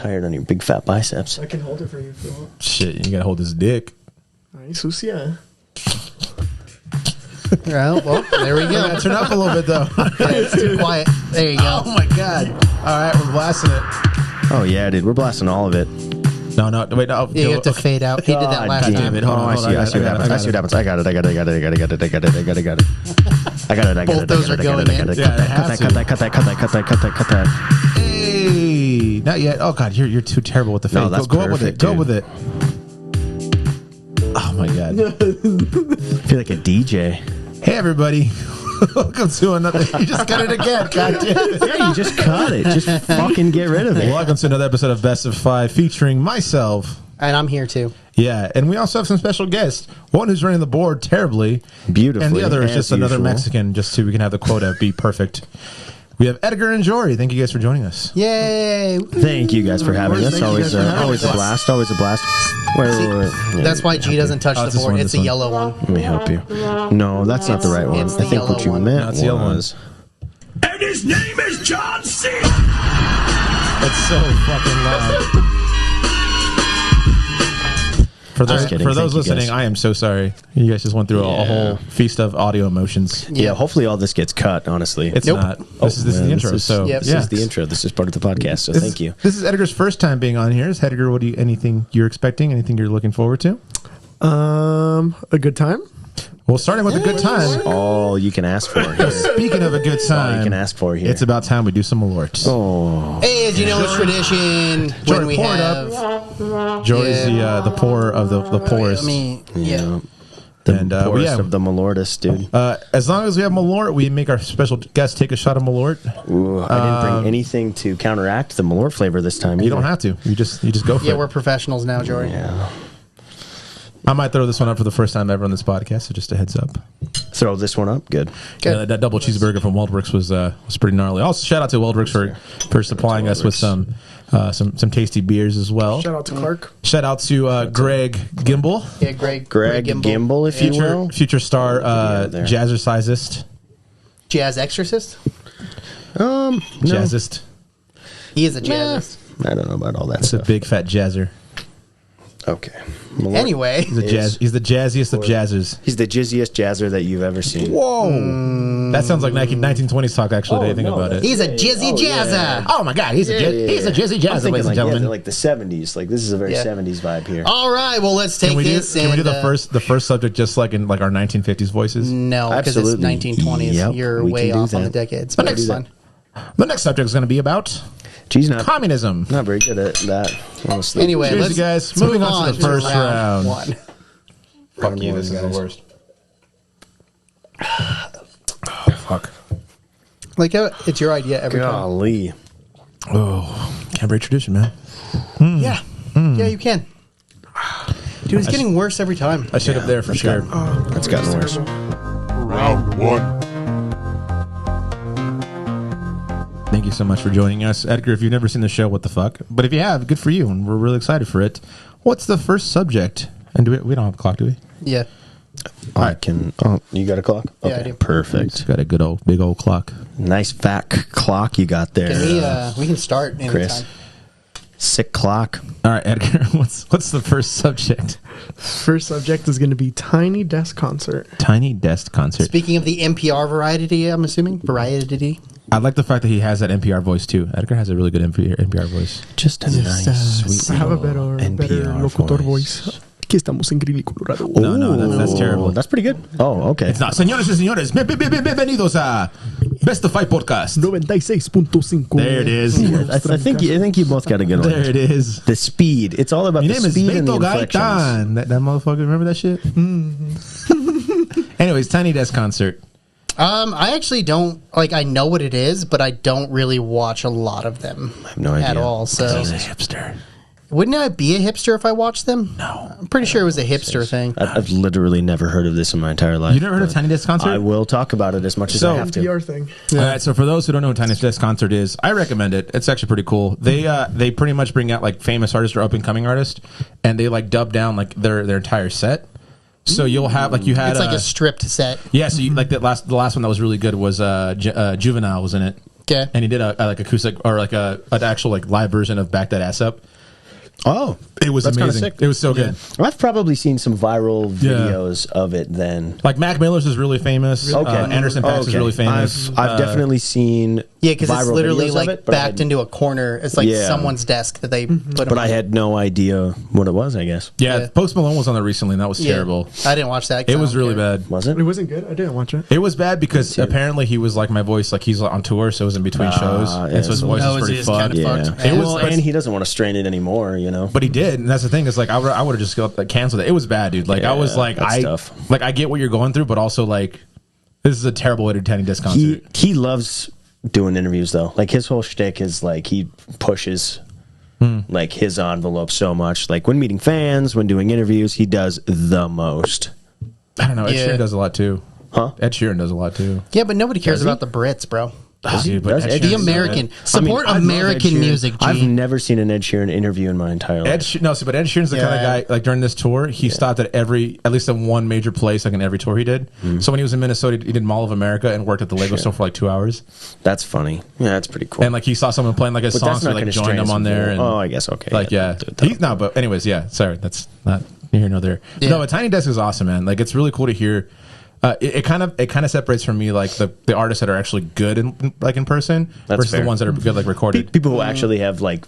tired on your big fat biceps. I can hold it for you if you want. Shit, you gotta hold his dick. Ay, sucia. Well, there we go. Turn up a little bit though. Yeah, it's too quiet. There you go. Oh my god! All right, we're blasting it. Oh yeah, dude, we're blasting all of it. No, wait, no. Yeah, you have to fade out. He did that last time. Damn it! Hold on, I see what happens. I see what happens. I got it. Both those are going in. Cut that. Hey, not yet. Oh god, you're too terrible with the fade. No, that's go up with it. perfect, Go dude. with it. Oh my god. I feel like a DJ. Hey everybody. Welcome to another. You just got it again. God damn it. Yeah, you just cut it. Just fucking get rid of it. Welcome to another episode of Best of Five featuring myself. And I'm here too. Yeah, and we also have some special guests. One who's running the board terribly. Beautifully. And the other is as just another usual. Mexican, just so we can have the quota be perfect. We have Edgar and Jory. Thank you guys for joining us. Yay! Thank you guys for having us. Always a blast. Always a blast. Wait. That's why G doesn't touch it's the this board. one, It's this a one. yellow one. Let me help you. No, that's not the right one. It's I the think what yellow you one. meant No, it's the yellow one. was... And his name is John C. That's so fucking loud. For Just kidding. those Thank you, listening, guys. I am so sorry. You guys just went through a Yeah. whole feast of audio emotions. Yeah, hopefully all this gets cut, honestly. It's Nope. not. This is the intro. So Yep. This is the intro. This is part of the podcast, so thank you. This is Edgar's first time being on here. Is Edgar, anything you're expecting? Anything you're looking forward to? A good time? Well, starting with a good time. All you can ask for here. Speaking of a good all you time, can ask for here. it's about time we do some alerts. Oh, Hey, as you know, it's tradition Jory, when we pour it have. Jory's the poor of the poorest. I mean, yeah. the And, poorest yeah. of the Malortus, dude. As long as we have Malort, we make our special guest take a shot of Malort. Ooh, I didn't bring anything to counteract the Malort flavor this time. You don't have to. You just go for Yeah, it. we're professionals now, Jory. Yeah. I might throw this one up for the first time ever on this podcast, so just a heads up. Throw this one up. Good. Good. That double cheeseburger from Weldworks was pretty gnarly. Also, shout out to Weldworks for supplying us with some tasty beers as well. Shout out to Clark. Shout out to Greg Gimble, Yeah, Greg Gimble, if you will. future star there. jazzercisist. Jazz exorcist. No. Jazzist. He is a jazzist. I don't know about all that It's a stuff. big fat jazzer. Okay. Malort. Anyway, He's the jazziest of jazzers. He's the jizziest jazzer that you've ever seen. Whoa, that sounds like 1920s talk. Actually, I think about it. he's a jizzy jazzer. Oh my god, he's a jizzy I'm jazzer, thinking ladies and like, gentlemen. like the 70s. Like this is a very Yeah. 70s vibe here. All right, well, let's take Can we do this. the first subject just like in like our 1950s voices? No, because it's Absolutely. 1920s. Yep, You're we way can do off on the that. decades, but it's fun. The next subject is going to be about Geez, not communism. very good at that, honestly. Anyway, Cheers, let's you guys. let's Moving move on to the first round. one. Fuck you, this is the worst. Fuck. Like it's your idea every time. Golly. Oh, can't break tradition, man. Yeah, yeah, you can. Dude, it's getting worse every time. I should have there for sure. That's gotten worse. Round one. Thank you so much for joining us, Edgar. If you've never seen the show, what the fuck? But if you have, good for you, and we're really excited for it. What's the first subject? And we don't have a clock, do we? Yeah. I can. Oh, you got a clock? Yeah, Okay, I do. perfect. It's got a big old clock. Nice fat clock you got there, Can we can start anytime. Chris. Sick clock. All right, Edgar. What's the first subject? First subject is going to be Tiny Desk Concert. Tiny desk concert. Speaking of the NPR variety, I'm assuming variety. I like the fact that he has that NPR voice too. Edgar has a really good NPR voice. Just a nice, sweet I have a little better NPR locutor voice. Aquí estamos en Grill y Colorado. No, that's terrible. That's pretty good. Oh, okay. It's not. Señores y señores, bienvenidos a Best of Five podcast. 96.5. There it is. I think you both got a good one. There it is. The speed. It's all about Your the name is speed and the Beto inflections. Gaitan. That motherfucker. Remember that shit? Anyways, Tiny Desk Concert. I actually don't I know what it is, but I don't really watch a lot of them. I have no idea. At all. So He's a hipster. wouldn't I be a hipster if I watched them? No. I'm pretty sure it was a hipster thing. I've literally never heard of this in my entire life. You never heard of Tiny Desk Concert? I will talk about it as much as So- I have to. NPR thing. All right, so for those who don't know what Tiny Desk Concert is, I recommend it. It's actually pretty cool. They pretty much bring out like famous artists or up and coming artists, and they like dub down like their entire set. So you'll have like you had It's like a stripped set. yeah. So you, like the last one that was really good was Juvenile was in it. Okay. and he did a like acoustic or like an actual like live version of Back That Ass Up. Oh, It was that's kinda amazing. sick. It was so good. I've probably seen some viral Yeah. videos of it then. Like Mac Miller's is really famous. Okay. Anderson Paak is really famous. I've definitely seen Yeah, because it's viral literally videos of like it, but I backed into a corner. It's like Yeah. someone's desk that they put him but I on. had no idea what it was, I guess. yeah, Yeah. Post Malone was on there recently, and that was Yeah. terrible. I didn't watch that. 'cause It I was don't really care. bad. Was it? It wasn't good. I didn't watch it. It was bad because apparently he was like my voice, like he's on tour, so it was in between shows, yeah, and so his so voice that was was pretty just fucked. kinda Yeah. fucked. It was, Well, and he doesn't want to strain it anymore, you know? but he did, and that's the thing is like I would have just canceled it. It was bad, dude. Like I was Yeah, like that's tough. I get what you're going through, but also like this is a terrible way to attend a disc concert. He loves doing interviews, though. Like, his whole shtick is, like, he pushes, like, his envelope so much. Like, when meeting fans, when doing interviews, he does the most. I don't know. Ed Yeah. Sheeran does a lot too. Huh? Ed Sheeran does a lot too. Yeah, but nobody cares Does he? about the Brits, bro. Ah, dude, but Does Ed Ed Sheeran's The so American. good. Support I love Ed American Sheeran. music, G. I've never seen an Ed Sheeran interview in my entire life. But Ed Sheeran's the kind of Yeah. guy, like during this tour, he stopped at least at one major place, like in every tour he did. Mm-hmm. So when he was in Minnesota, he did Mall of America and worked at the Lego store for like 2 hours. That's funny. Yeah, that's pretty cool. And like he saw someone playing like his But songs, that's so not he like going to joined strain them his on there. And, Oh, I guess, okay. like, yeah. But anyways, yeah, sorry. That's not here nor there. Yeah. No, but Tiny Desk is awesome, man. Like it's really cool to hear. It kind of separates from me like the artists that are actually good in person versus fair. the ones that are good like recorded. People who actually have, like,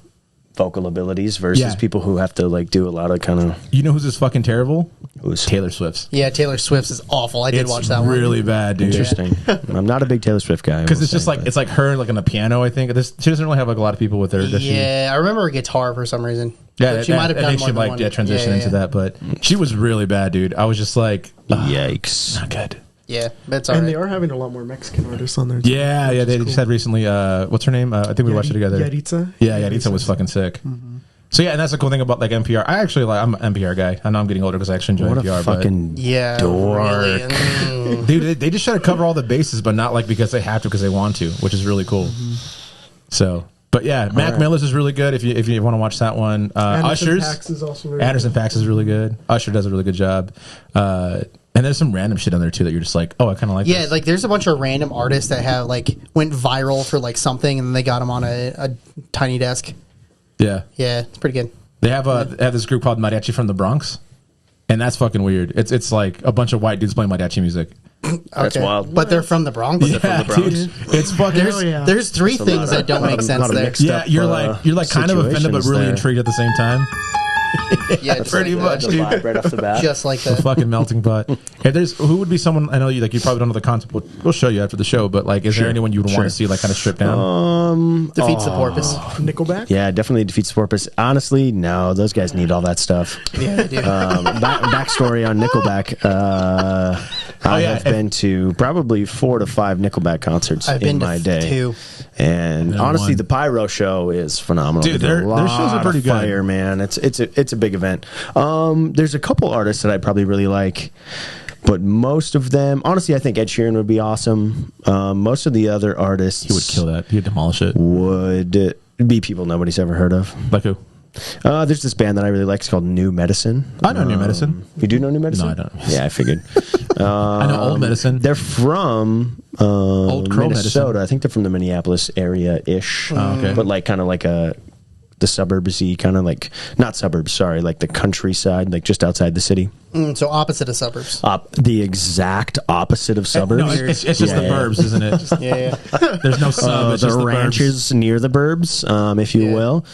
vocal abilities versus Yeah. people who have to, like, do a lot of kind of... You know who's just fucking terrible? Who's Taylor Swift's. Yeah, Taylor Swift's is awful. I did It's watch that one. really bad, dude. Interesting. I'm not a big Taylor Swift guy. Because it's just like it's like her like on the piano. I think she doesn't really have like a lot of people with her. Does she? Yeah, I remember her guitar for some reason. Yeah, But she might have I done think more she than like one. transition Yeah, into that, but she was really bad, dude. I was just like, Yikes. not good. Yeah, that's And alright. they are having a lot more Mexican artists on there. too, Yeah, which yeah. is They cool. just had recently. What's her name? I think we watched it together. Yaritza. Yeah, Yaritza was fucking sick. So yeah, and that's the cool thing about like NPR. I'm an NPR guy. I know I'm getting older because I actually enjoy What NPR. a fucking Yeah, dork. really. but dude, they just try to cover all the bases, but not like because they have to, because they want to, which is really cool. So, but yeah, Mac Miller's is really good if you want to watch that one. Anderson Usher's. Paak is also very Anderson good. Paak is really good. Usher does a really good job. And there's some random shit on there too that you're just like, oh, I kind of like. Yeah, this. like there's a bunch of random artists that have like went viral for like something, and then they got them on a tiny desk. yeah. Yeah, it's pretty good. They have this group called Mariachi from the Bronx, and that's fucking weird. It's like a bunch of white dudes playing mariachi music. That's wild. But they're from the Bronx. Yeah, dude, it's fucking. Hell yeah. There's three things that don't make sense there. Yeah, you're like kind of offended but really there. intrigued at the same time. Yeah, it's Pretty like much, that. dude. Vibe right off the bat. Just like A that. fucking melting pot. If who would be someone I know you like? You probably don't know the concept. We'll show you after the show. But like, is there anyone you would want to see like kind of stripped down? Defeats the porpoise. Nickelback. Yeah, definitely defeats the purpose. Honestly, no, those guys need all that stuff. Yeah, they do. Backstory on Nickelback. I have been to probably 4 to 5 Nickelback concerts I've been in to my day. 2. And honestly, one. the Pyro show is phenomenal. Dude, They do a their shows are lot pretty of good. fire, man. It's a big event. There's a couple artists that I probably really like, but most of them, honestly, I think Ed Sheeran would be awesome. Most of the other artists He would kill that. He'd demolish it. would be people nobody's ever heard of. Like who? There's this band that I really like. It's called New Medicine. I know New Medicine. You do know New Medicine? No, I don't. Yeah, I figured. I know Old Medicine. They're from Old Crow Minnesota. Medicine. I think they're from the Minneapolis area-ish. Oh, okay. But like kind of like the suburbs-y, kind of like, not suburbs, sorry, like the countryside, like just outside the city. So opposite of suburbs. The exact opposate of suburbs. No, it's just the Yeah. burbs, isn't it? Yeah, yeah. There's no sub. It's just the the ranches near the burbs, if you Yeah. will.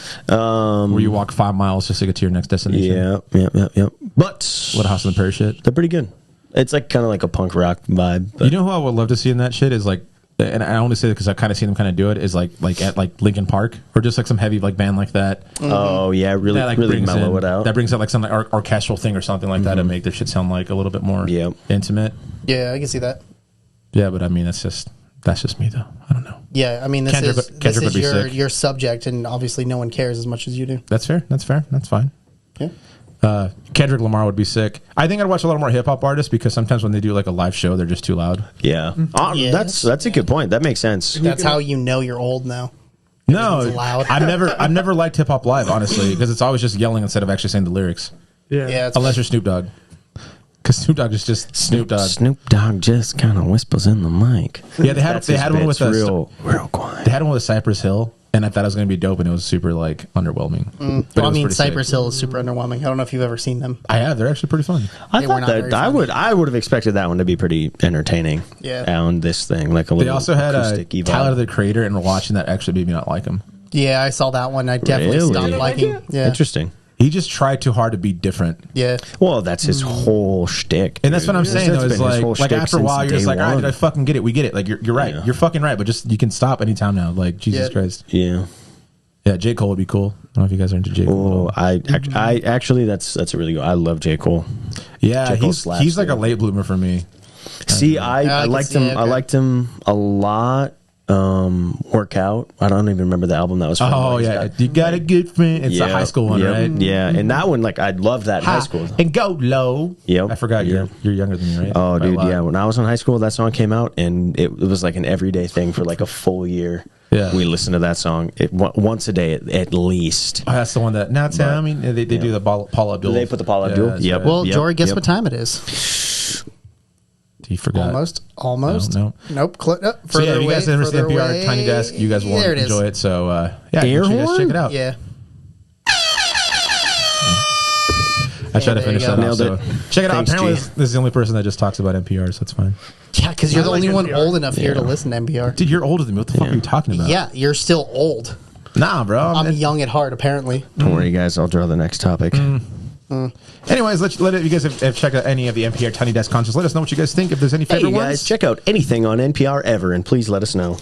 where you walk 5 miles just to get to your next destination. Yeah. But What a House on the Prairie shit. they're pretty good. It's like kind of like a punk rock vibe. But You know who I would love to see in that shit is like, and I only say that because I kind of seen them kind of do it, is like at like Linkin Park or just like some heavy like band like that. oh yeah, really, That like really brings mellow in, it out. That brings out like some like orchestral thing or something like that to make their shit sound like a little bit more Yep. intimate. Yeah, I can see that. Yeah, but I mean that's just me though. I don't know. Yeah, I mean, this Kendrick is would be sick. your subject, and obviously no one cares as much as you do. That's fair. That's fine. Yeah. Kendrick Lamar would be sick. I think I'd watch a lot more hip hop artists because sometimes when they do like a live show, they're just too loud. Yeah, Yeah. that's a good point. That makes sense. That's how you know you're old now. No, Everything's loud. I've never liked hip hop live honestly because it's always just yelling instead of actually saying the lyrics. Yeah. Yeah, it's Unless you're Snoop Dogg, Because Snoop Dogg is just Snoop Dogg. Snoop Dogg just kind of whispers in the mic. Yeah, they had one with real quiet. They had one with Cypress Hill, and I thought it was going to be dope, and it was super like underwhelming. But Well, I mean, pretty Cypress sick. Hill is super underwhelming. I don't know if you've ever seen them. I have. They're actually pretty fun. I They were thought not that very I funny. would have expected that one to be pretty entertaining. Yeah. On this thing, like a They little. also had acoustic vibe. Tyler the Creator, and watching that actually made me not like him. Yeah, I saw that one. I definitely Really? stopped You liking. Yeah, Interesting. He just tried too hard to be different. yeah. Well, that's his whole shtick, And that's what I'm dude. saying, though, That's is been his whole like shtick after a while, since you're just day like, all right, one. I fucking get it. We get it. Like, you're right. Yeah. You're fucking right, but just, you can stop anytime now. Like, Jesus Yeah. Christ. Yeah. Yeah, J. Cole would be cool. I don't know if you guys are into J. Cole. Oh, I actually, that's a really good. I love J. Cole. Yeah, J. Cole slaps, he's like a dude. late bloomer for me. See, I I can liked see him. it, I okay. liked him a lot. Workout. I don't even remember the album that was from. Oh, where he's yeah. got- You got a good friend. It's a Yep, high school one, yep, right? Yeah, and that one, like, I loved that in high school. And go low. Yep. I forgot Yep. you're younger than me, right? Oh, By a dude, lot. yeah. When I was in high school, that song came out, and it was like an everyday thing for like a full year. Yeah. We listened to that song once a day at least. Oh, that's the one that. Now tell me they do the Paul Abdul. They put the Paul Abdul? that's Yep. right. Well, Jory, guess yep. what time it is? He forgot. Almost. No. Nope. So yeah, if you guys ever see NPR Tiny Desk, you guys will There it is. enjoy it. So yeah, Air make sure you guys horn? check it out. Yeah. I tried to there finish you go. that off. Nailed So it. check it out. Thanks, Apparently, G. this is the only person that just talks about NPR, so it's fine. Yeah, because you're the like only one NPR. old enough here to Yeah. listen to NPR. Dude, you're older than me. What the fuck are you talking about? Yeah, you're still old. Nah, bro. I'm young at heart, apparently. Don't worry, guys. I'll draw the next topic. Anyways, let it. You guys have checked out any of the NPR Tiny Desk concerts. Let us know what you guys think. If there's any Hey, favorite guys, ones, check out anything on NPR ever, and please let us know.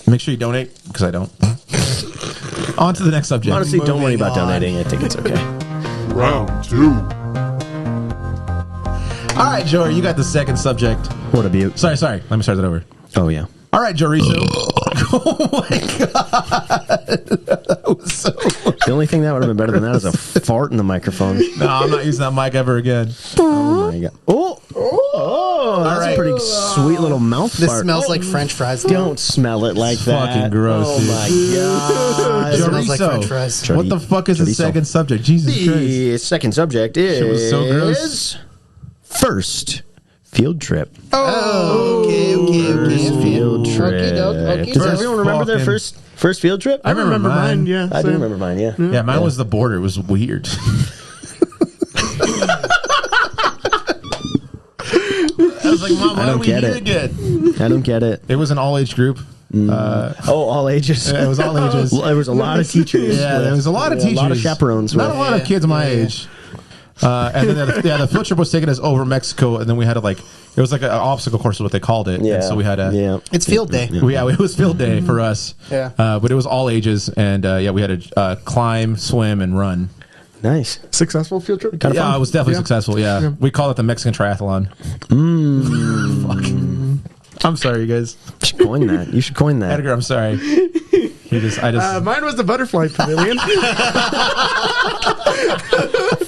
make sure you donate because I don't. On to the next subject. Honestly, don't worry about on. donating. I think it's okay. Round 2. All right, Jory, you got the second subject. What a beaut. Sorry. Let me start that over. Oh, yeah. All right, Jory. Oh my god, that was so. The only thing that would have been better than that is a fart in the microphone. No, I'm not using that mic ever again. Oh, my God. Oh, that's right. a pretty sweet little mouth This fart. smells Oh, like French fries. Don't smell it like that. Fucking gross, Oh, dude. my God. It smells like Chorizo. French fries. What the fuck is the Chorizo. second subject? Jesus Christ. The second subject Shit was is so gross. first field trip. Oh, okay. Field trip. Okay. Does First everyone remember their fucking- first field trip? I remember mine. Yeah, I do same. remember mine. Yeah. Yeah, mine was the border. It was weird. I was like, Mom, why I are don't we get here it. again? I don't get it. It was an all age group. Oh, all ages. It was all ages. There was a lot of teachers. Yeah, there was a lot of Yeah, teachers. a lot of chaperones. Not with- a lot of kids my age. And then the field trip was taking us over Mexico, and then we had to it was like an obstacle course is what they called it. Yeah. And so we had to. Yeah. It's field day. It was field day for us. Yeah. But it was all ages, and we had to climb, swim, and run. Nice. Successful field trip. Kind of Yeah, fun. it was definitely Yeah. successful. Yeah. We call it the Mexican triathlon. Fuck. I'm sorry, you guys. You should coin that. You should coin that. Edgar, I'm sorry. Mine was the butterfly pavilion.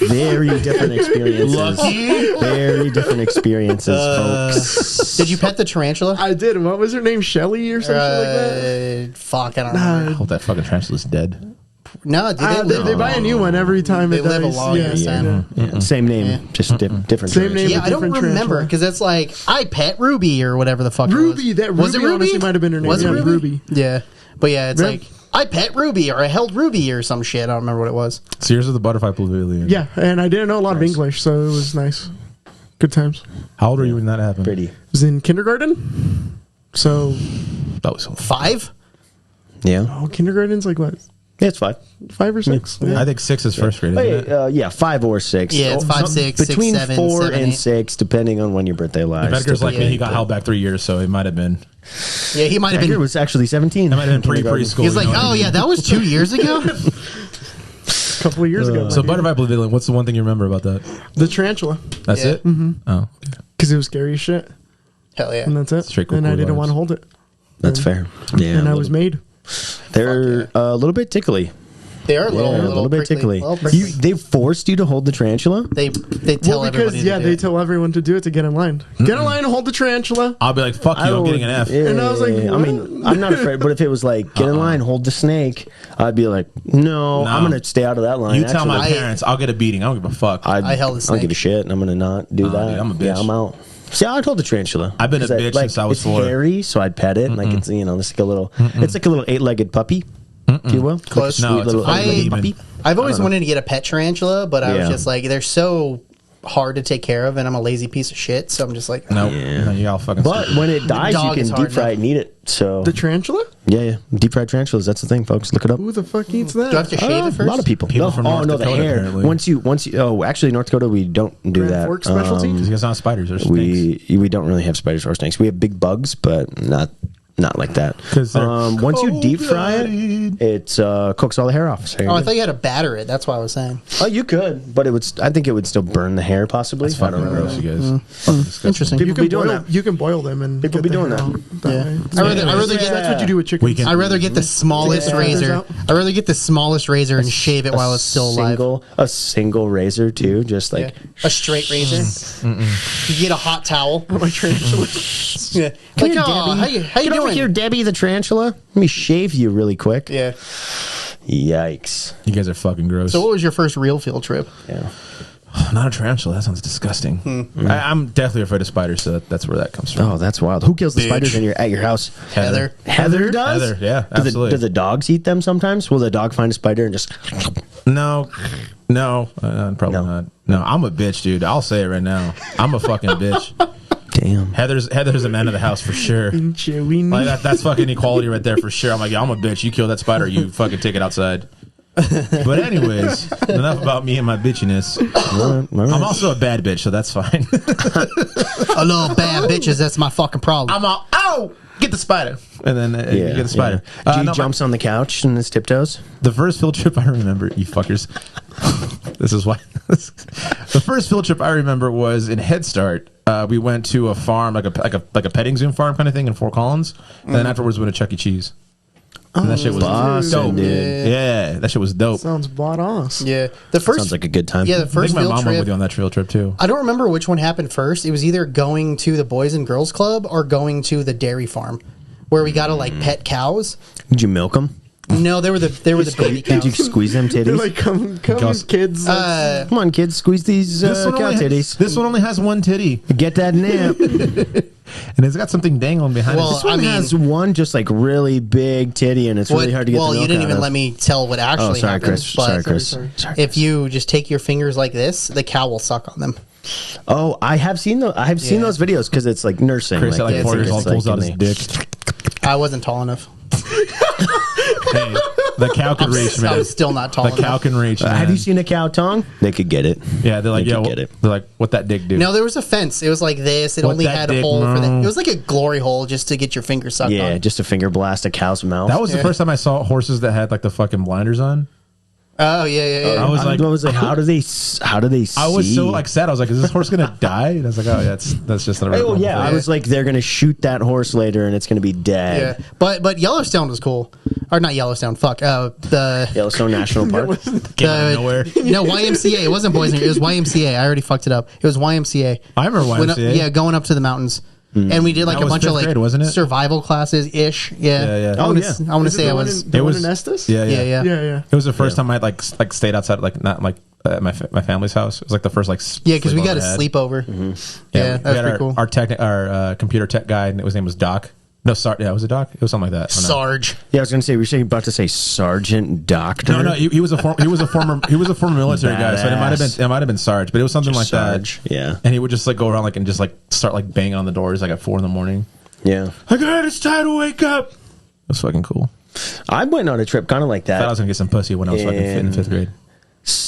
Very different experiences. Lucky. Very different experiences, folks. Did you pet the tarantula? I did. What was her name? Shelly or something like that? Fuck, I don't remember. I hope that fucking tarantula's dead. No, They buy a new one every time They it live a dies. long Yeah, ass yeah, time. yeah. Yeah, same name, Yeah. just different. Same name. Yeah, I don't different remember tarantula. because that's like I pet Ruby or whatever the fuck. Ruby, it was. that Was it Ruby Ruby? honestly might have been her name. Was it Yeah, Ruby? Ruby. Yeah, but yeah, it's Yeah. like I pet Ruby or I held Ruby or some shit. I don't remember what it was. So yours is the butterfly pavilion. Yeah, and I didn't know a lot of English, so it was nice. Good times. How old were you when that happened? Pretty. I was in kindergarten, so That was so 5? Yeah. oh, kindergarten's like what, Yeah, it's 5. 5 or 6? Yeah. I think 6 is first grade, isn't it? Yeah, 5 or 6. Yeah, it's 5, 6, 6, between 7, 4 7, and 8. 6, depending on when your birthday lies. If Edgar's like me, he got Yeah. held back 3 years, so it might have been. Yeah, he might have Edgar been. was actually 17. It might have been preschool. He was like, you know what I oh mean? yeah, that was 2 years ago. A couple of years ago. So butterfly pavilion. What's the one thing you remember about that? The tarantula, That's Yeah. it. Mm-hmm. Oh, because it was scary as shit, Hell yeah. and that's it. Straight cool and I didn't vibes. want to hold it, That's fair. Yeah. and I a was little- made. They're a little bit tickly. They are Yeah, a little bit prickly. tickly. Little prickly. They forced you to hold the tarantula? They tell Well, because everybody to do they it. tell everyone to do it to get in line. Get in line, hold the tarantula. I'll be like, fuck you, I'm getting an F. And I was like, I mean, I'm not afraid, but if it was like, get in line, hold the snake, I'd be like, no, I'm going to stay out of that line. You tell my actually. parents, I'll get a beating. I don't give a fuck. I held the I don't snake. give a shit, and I'm going to not do that. dude, I'm a bitch. Yeah, I'm out. See, I'd hold the tarantula. I've been a 'Cause bitch like, since I was it's 4. hairy, so I'd pet it. Like it's it's like a little, it's like a little 8-legged puppy, if you will. Close. Like a No, sweet it's a little fucking 8-legged demon. puppy. I've always wanted to get a pet tarantula, but I was Yeah. just like, they're so hard to take care of, and I'm a lazy piece of shit. So I'm just like, No, Yeah. no, you all fucking. But stupid. when it dies, you dog can is hard deep fry enough. it and eat it. So The tarantula? yeah, deep fried tarantulas. That's the thing, folks. Look it up. Who the fuck eats that? do I have to shave it first? A lot of people. People no, from oh North no, Dakota, the hair. apparently. Once you. Oh, actually, North Dakota, we don't do Grand that. Forks specialty? you guys not spiders or snakes. We don't really have spiders or snakes. We have big bugs, but not like that. 'Cause they're Once you deep fry it, cold-blooded. it cooks all the hair off. So you're Oh, I good. thought you had to batter it. That's what I was saying. Oh, you could, but it would. I think it would still burn the hair, possibly. That's I fucking don't know. gross, you guys. Fucking disgusting. Interesting. People You can be doing boil. that. You can boil them and People get be the doing hair that. out Yeah. way. I'd rather get That's what you do with chicken. We can- I'd rather get the smallest Yeah. razor. Out. I'd rather get the smallest razor and shave it while it's still alive. A single razor too, just Yeah. like A straight razor. You get a hot towel. My tarantula. Yeah. Come Like, here, oh, Debbie. how you Get over doing? here, Debbie the tarantula. Let me shave you really quick. Yeah. Yikes. You guys are fucking gross. So what was your first real field trip? Yeah. Not a tarantula. That sounds disgusting. I'm definitely afraid of spiders, so that's where that comes from. Oh, that's wild. Who kills the Bitch. spiders at your house? Heather. Heather does. Heather, yeah, Do absolutely. do the dogs eat them sometimes? Will the dog find a spider and just? No, probably No. not. No, I'm a bitch, dude. I'll say it right now. I'm a fucking bitch. Damn. Heather's a man of the house for sure. Chewy. Like that's fucking equality right there for sure. I'm like, yeah, I'm a bitch. You kill that spider, you fucking take it outside. But anyways, enough about me and my bitchiness. All right. I'm also a bad bitch, so that's fine. I love bad bitches. That's my fucking problem. I'm all, ow, get the spider, and then you get the spider. G No, jumps on the couch and his tiptoes. the first field trip I remember, you fuckers. This is why. The first field trip I remember was in Head Start. We went to a farm, like a petting zoo farm kind of thing in Fort Collins, and then afterwards we went to Chuck E. Cheese. And that shit was Awesome, dope. dude. Yeah, that shit was dope. Sounds badass. Yeah. The first Sounds like a good time. Yeah, the I first think my field mom went with trip. you on that field trip too. I don't remember which one happened first. It was either going to the Boys and Girls Club or going to the dairy farm, where we got to like pet cows. Did you milk them? No, they were the baby Did you cows. squeeze them They're titties? like, come, Just- kids. Come on, kids, squeeze these cow titties. This one only has one titty, Get that nip. and it's got something dangling behind Well, it. This one I mean- has one just like really big titty, and it's really hard to get. Well, the you milk didn't out even of. let me tell what actually Oh, sorry, happened. Chris. but Sorry, Chris. sorry. Sorry. If you just take your fingers like this, the cow will suck on them. Oh, I have seen those. I have seen Yeah. those videos because it's like nursing. Chris at like Yeah, 4 years it's old like pulls out his in dick. I wasn't tall enough. Hey, the cow can reach, man. I'm still not tall The enough. cow can reach, man. Have you seen a cow tongue? They could get it. Yeah, they're like, They yo, could get it. they're like, what that dick do? No, there was a fence. It was like this. It What only that had a dick, hole for no. the. It was like a glory hole just to get your finger sucked Yeah, on. just a finger blast a cow's mouth. That was the Yeah. first time I saw horses that had like the fucking blinders on. Oh yeah. I was like, how do they see? I was so like sad. I was like, is this horse gonna die? And I was like, oh, yeah, that's just a Oh yeah, I was like, they're gonna shoot that horse later, and it's gonna be dead. Yeah, but Yellowstone was cool, or not Yellowstone? Fuck, the Yellowstone National Park. Came out of nowhere. No, YMCA. It wasn't Boys and Girls. It was YMCA. I already fucked it up. It was YMCA. I remember Went up- YMCA. yeah, going up to the mountains, and we did like That a was bunch of fifth like grade, wasn't it? survival classes ish. Yeah, Yeah, yeah. I wanna, Oh, yeah. I want to Is it say the I one was. in, the It one was- in Estes? Yeah, Yeah. Yeah. It was the first time I like stayed outside, like not like at my family's house. It was like the first like Yeah, because we got a sleepover I had. sleepover. Mm-hmm. Yeah, we that's had pretty cool. Our computer tech guy, and his name was Doc. No, sorry, yeah, was it Doc? It was something like that. I don't know. Sarge. Yeah, I was gonna say we were about to say Sergeant Doctor. No, he was a former military guy, so it might have been Sarge, but it was something Just like Sarge, that. yeah. And he would just like go around like and just like start like banging on the doors like at 4 a.m. Yeah, Like, hey, it's time to wake up. That's fucking cool. I went on a trip kind of like I thought I that. was gonna get some pussy when I was fucking fit in 5th grade.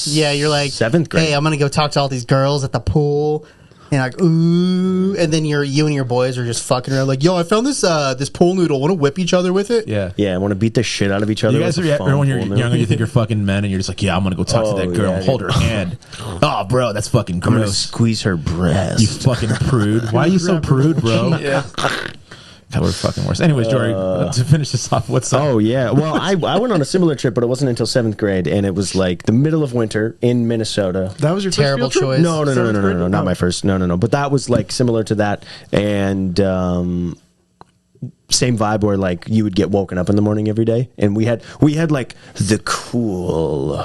Yeah, you're like 7th grade. Hey, I'm gonna go talk to all these girls at the pool. And like, ooh, and then you and your boys are just fucking around like, yo, I found this this pool noodle. Want to whip each other with it? Yeah. Yeah, I want to beat the shit out of each other. You guys with a are foam when you're pool younger, noodle. you think you're fucking men, and you're just like, yeah, I'm gonna go talk to Oh, that girl, yeah, and hold her hand. Oh, bro, that's fucking I'm gonna gross. squeeze her breast. You fucking prude. Why are you so prude, bro? Yeah. God, we're fucking worse. Anyways, Jory, to finish this off, what's up? Oh yeah. Well, I went on a similar trip, but it wasn't until 7th grade, and it was like the middle of winter in Minnesota. That was your Terrible first field trip? choice. No, Seventh grade? not my first. No. But that was like similar to that, and same vibe where like you would get woken up in the morning every day, and we had like the cool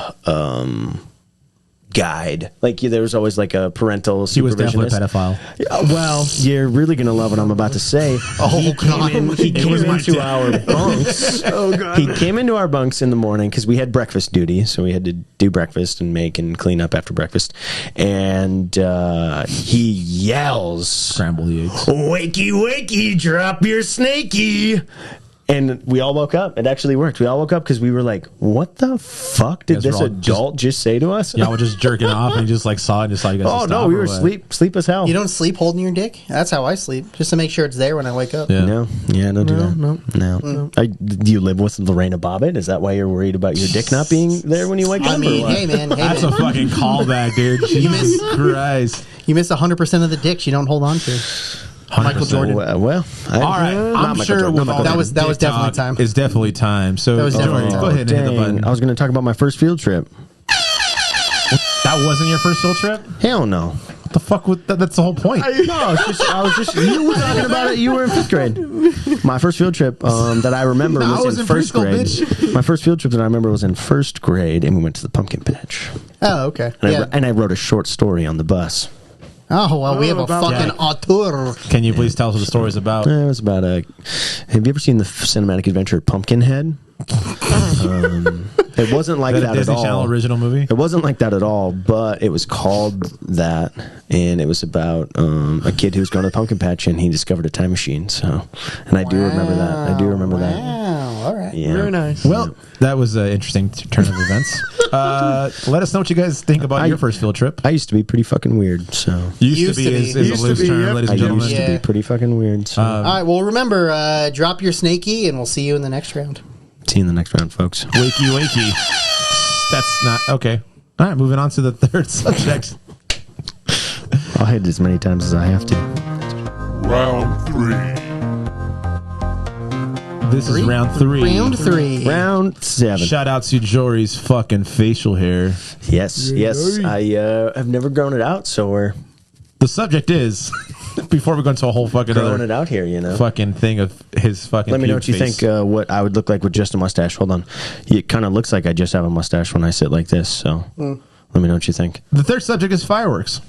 guide. Like there was always like a parental supervisionist. He was definitely a pedophile. Well, you're really gonna love what I'm about to say. He came into our bunks. Oh, God. He came into our bunks in the morning because we had breakfast duty, so we had to do breakfast and make and clean up after breakfast. And he yells, Scramble the eggs. "Wakey, wakey, drop your snakey!" And we all woke up. It actually worked. We all woke up because we were like, "What the fuck did Yes, we're this all adult just say to us?" Y'all were just jerking off and just like saw it and just saw you guys. Oh stop no, we or were what? sleep as hell. You don't sleep holding your dick? That's how I sleep, just to make sure it's there when I wake up. Yeah. No, yeah, don't do that. No. Do you live with Lorena Bobbitt? Is that why you're worried about your dick not being there when you wake up? I or mean, what? hey man, That's a fucking callback, dude. Jesus Christ. you miss 100% of the dicks you don't hold on to. Michael 100%. Jordan. Well, All right, not I'm Michael sure Jordan, with not all Michael That Jordan. was dick definitely talk, time. It's definitely time. So That was definitely time. go ahead and hit the Dang, button. I was going to talk about my first field trip. That wasn't your first field trip? Hell no. What the fuck? That's the whole point. No, I was just you were talking about it. You were in 5th grade. My first field trip that I remember No, I was was in in first preschool, grade. bitch. My first field trip that I remember was in 1st grade, and we went to the pumpkin patch. Oh, okay. And, Yeah. I wrote a short story on the bus. Oh, well, we have a about fucking that. auteur. Can you please tell us what the story's about? It was about a. Have you ever seen the cinematic adventure Pumpkinhead? It wasn't like Is that that a Disney at all. Channel original movie? It wasn't like that at all, but it was called that, and it was about a kid who was going to the pumpkin patch, and he discovered a time machine. So, and I do remember that. I do remember that. Wow, all right. Yeah. Very nice. Well, that was an interesting turn of events. Let us know what you guys think about your first field trip. I used to be pretty fucking weird. So Used to be is Used a to loose be, term, yep. ladies I and gentlemen. used to Yeah. be pretty fucking weird. So All right, well, remember, drop your snakey, and we'll see you in the next round. see you in the next round, folks. Wakey, wakey. That's not okay. All right, moving on to the third subject. I'll hit it as many times as I have to. Round 3. This is round 3. Round 3. Round 7. Shout out to Jory's fucking facial hair. Yes, yes. I have never grown it out, so we're The subject is, before we go into a whole fucking growing other it out here. You know. fucking thing of his fucking. Let me know puke what you face. think. What I would look like with just a mustache. Hold on. It kind of looks like I just have a mustache when I sit like this. So let me know what you think. The third subject is fireworks.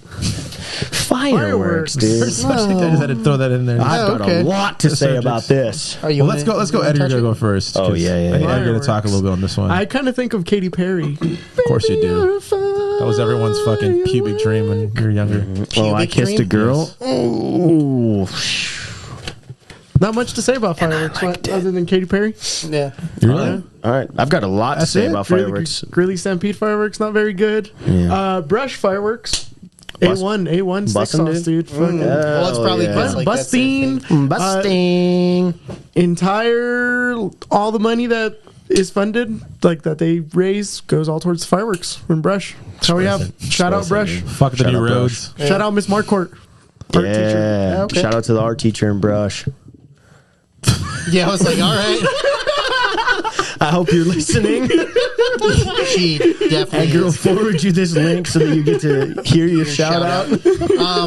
Fireworks, Third dude. subject. I just had to throw that in there. I've got okay. a lot to say subjects. about this. Are you Well, let's go. Let's go. Edgar, gonna go first. Oh, 'cause yeah, yeah, I think yeah. Edgar to talk a little bit on this one. I kind of think of Katy Perry. Of course you do. That was everyone's fucking pubic dream when you were younger. Oh, I Pubic kissed a dream? girl. Oh, Not much to say about fireworks, other than Katy Perry. Yeah. Really? all right. I've got a lot to That's say it? about fireworks. Greeley Stampede fireworks, not very good. Yeah. Brush fireworks. Bust- A1 stick bustin', sauce, dude. Fucking Well, it's probably yeah. because, like, that's their busting. thing. Busting. All the money that is funded, like that they raise, goes all towards fireworks and Brush. That's how we have. Shout out Brush. Fuck the Shout new out roads. Shout out Miss Marcourt. Art teacher. Yeah. Okay. Shout out to the art teacher and Brush. Yeah, I was like, all right. I hope you're listening. She definitely Edgar will is. forward you this link so that you get to hear your shout out.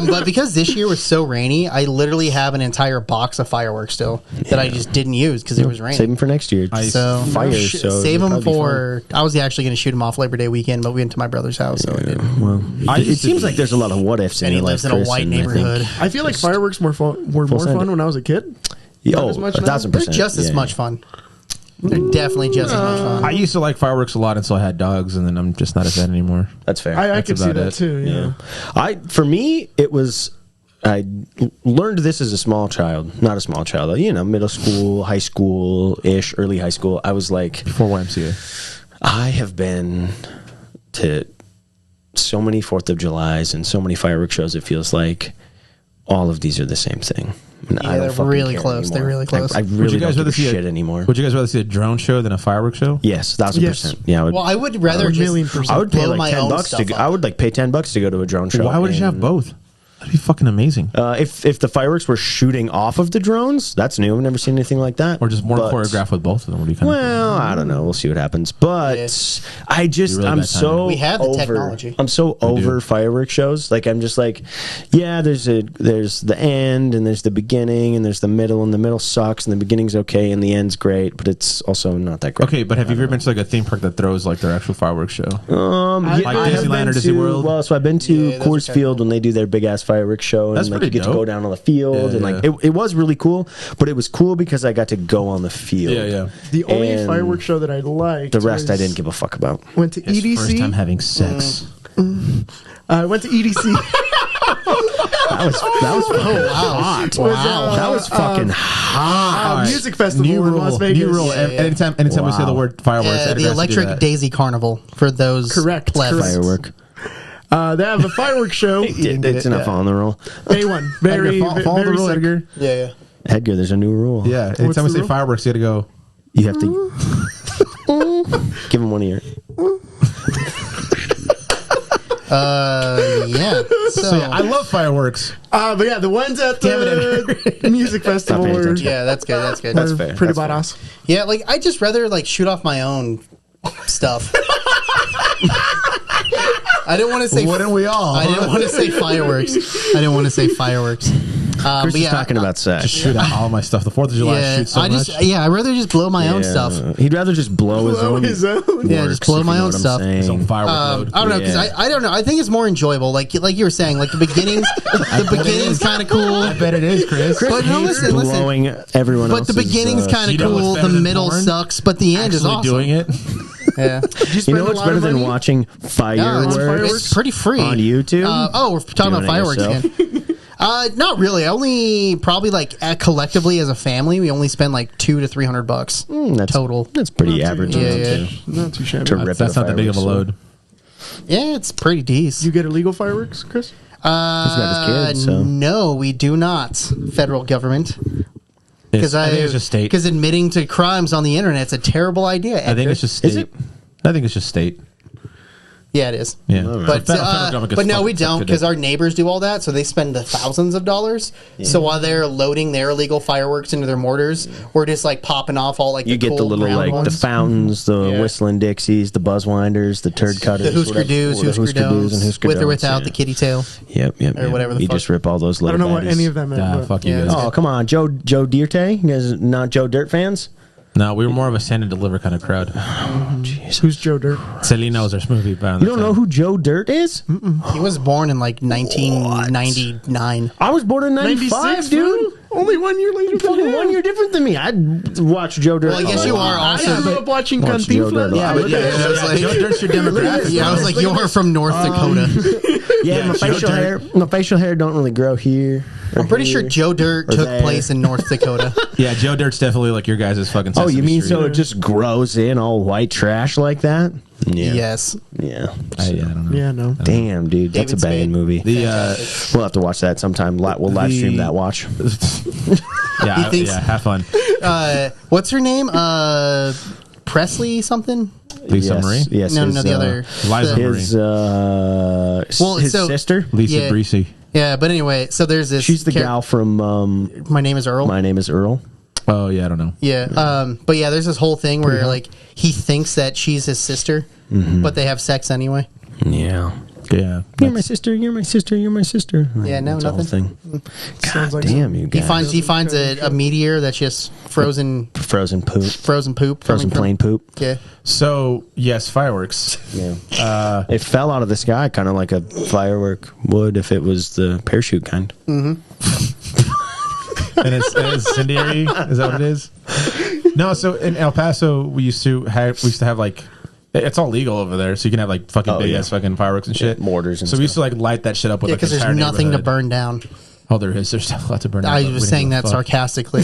But because this year was so rainy, I literally have an entire box of fireworks still that I just didn't use because it was raining. Save them for next year. So Fire, so save it'll them probably be for. I was actually going to shoot them off Labor Day weekend, but we went to my brother's house, so I didn't. fun. Well, it seems like there's a lot of what ifs in And he your lives life, in a Chris, white and I think- neighborhood. I feel like fireworks were more send fun it. when I was a kid. Oh, as much now? 1,000%. They're just as Yeah. much fun. They're definitely just as much fun. I used to like fireworks a lot until I had dogs, and then I'm just not a fan anymore. That's fair. I That's could see about that it. too. Yeah. For me, it was. I learned this as a small child, not a small child, middle school, high school ish, early high school. I was like, Before YMCA. I have been to so many 4th of Julys and so many fireworks shows. It feels like all of these are the same thing. And Yeah, I don't they're fucking really care close. They're anymore. really close. I Would really you guys don't rather give a see shit anymore. Would you guys rather see a drone show than a fireworks show? Yes, 1,000%. Yeah, I would. Well, I would rather just $1,000,000%. I would pay blow like my own $10 stuff to. up. I would like pay $10 to go to a drone show. Why would you have and- both? That'd be fucking amazing. If the fireworks were shooting off of the drones, that's new. I've never seen anything like that. Or just more But- choreographed with both of them. Would be kind Well, I don't know. We'll see what happens. But I just, Really I'm bad so timing. We have the over, technology. I'm so over fireworks shows. Like, I'm just like, yeah, there's the end and there's the beginning and there's the middle, and the middle sucks and the beginning's okay and the end's great, but it's also not that great. Okay, but have you ever been to like a theme park that throws like their actual fireworks show? Like Disneyland or Disney World? Well, so I've been to Yeah, those are Coors kinda Field when they do their big ass fireworks show, and That's like pretty you get to dope. go down on the field, Yeah, and like yeah. it was really cool. But it was cool because I got to go on the field. Yeah, yeah. The only And fireworks show that I liked. The rest I was- didn't give a fuck about. Went to His first time EDC. having sex. I went to EDC. That was hot. Wow. That was fucking hot. All right. Music festival New in rule. Las Vegas. New rule. Yeah, yeah. Anytime we say the word fireworks, Edgar the has to do Electric that. Daisy Carnival for those Correct, plebs. correct. Firework. They have a fireworks show. It's enough on the roll. A1. Very, Edgar, follow the very rule, sick. Edgar. Yeah, yeah. Edgar, there's a new rule. Yeah, anytime we the say rule? fireworks, you got to go. You have to give him one ear. Yeah. So, Yeah, I love fireworks. But yeah, the ones at the music festival paying were attention. yeah, that's good. That's good. That's fair. pretty That's fair. badass. Yeah, like I just rather like shoot off my own stuff. I didn't want to say. Wouldn't we all? I didn't want to say fireworks. I didn't want to say fireworks. Chris But is yeah, talking about sex. Just shoot out all my stuff. The 4th of July yeah, shoots so I'd much. rather just blow my own Yeah. stuff. He'd rather just blow his Blow own. his own. Yeah, just blow if my you know own what I'm stuff. saying. His own firework load. I don't know because Yeah. I don't know. I think it's more enjoyable. Like you were saying, like the beginnings. The beginnings kind of cool. I bet it is, Chris. But no, Hates listen. blowing everyone But the else's, beginning's kind you of know what's cool. better The than middle porn? sucks, but the end is Actually awesome. doing it. Yeah. You know what's better than watching No, fireworks it's pretty free on YouTube? we're talking Doing about it fireworks yourself? again. Not really. Only probably like collectively as a family, we only spend like $200 to $300 That's total. That's pretty average. Yeah, amount, yeah. too. Not too shabby. To rip That's at not that big of a fireworks, load. Yeah, it's pretty decent. You get illegal fireworks, Chris? got his kids, so. No, we do not. Federal government. Because I think it's just state. Because admitting to crimes on the internet is a terrible idea. I think Edgar. it's just state. Is it? I think it's just state. Yeah, it is. Yeah. But Federal government gets no, we fucked don't today. because our neighbors do all that, so they spend the thousands of dollars. So while they're loading their illegal fireworks into their mortars, we're just like popping off all like You the get cool the little round like the ones. fountains, the Yeah. whistling Dixies, the buzzwinders, the turd cutters, the Husker Doos, whatever- Husker Doos and Does, Husker with or Don'ts, without yeah. the kitty tail. Yep, or whatever the You fuck. just rip all those I little. don't know what baddies. any of them meant. Ah, but- fuck you Yeah, guys. Oh come on, Joe Dirte. You guys not Joe Dirt fans? No, we were more of a send and deliver kind of crowd. Who's Joe Dirt? Selena was our smoothie band. You don't know who Joe Dirt is? He was born in like 1999. I was born in 95, 96, dude. Only 1 year later than Fucking him. 1 year different than me. I'd watch Joe Dirt. Well, I guess you are I also. grew up watching Watch Joe Dirt. Cantinflas. Yeah, But yeah, I was like- Joe Dirt's your demographic. Yeah, I was like, you're from North Dakota. Yeah, my Joe facial Dirt. hair. My facial hair don't really grow here. or I'm pretty sure here. Joe Dirt Or took there. place in North Dakota. Yeah, Joe Dirt's definitely like your guys' fucking. Oh, you Sesame mean Street. so it just grows in all white trash like that? Yeah. Yes. Yeah. I don't know. Yeah, no. Damn, dude, that's a David banging Spade. movie. The We'll have to watch that sometime. We'll live stream that watch. yeah, thinks- yeah, have fun. What's her name? Presley something? Lisa yes, Marie, Yes. No, his, no, the other. Liza the- Marie. His his so- sister. Lisa Yeah. Breesy. Yeah, but anyway, so there's this. She's the gal from My name is Earl. My Name is Earl. Oh yeah, I don't know. Yeah, but yeah, there's this whole thing where like he thinks that she's his sister, but they have sex anyway. Yeah. Yeah, You're my sister. You're my sister. You're my sister. Yeah, no, That's the whole nothing. thing. Sounds like Damn you guys. He finds a meteor that's just frozen frozen poop. poop, Frozen coming from- plane poop. Yeah, So yes, fireworks. Yeah. It fell out of the sky, kind of like a firework would if it was the parachute kind. And it's incendiary. Is that what it is? No. So in El Paso, we used to have like. It's all legal over there, so you can have like fucking Oh, big yeah. ass fucking fireworks and shit. Mortars and so we used to like light that shit up with yeah, like the because there's entire nothing to neighborhood. burn down. Oh, there is. There's still a lot to burn. I down, but was we saying didn't that give a fuck. sarcastically.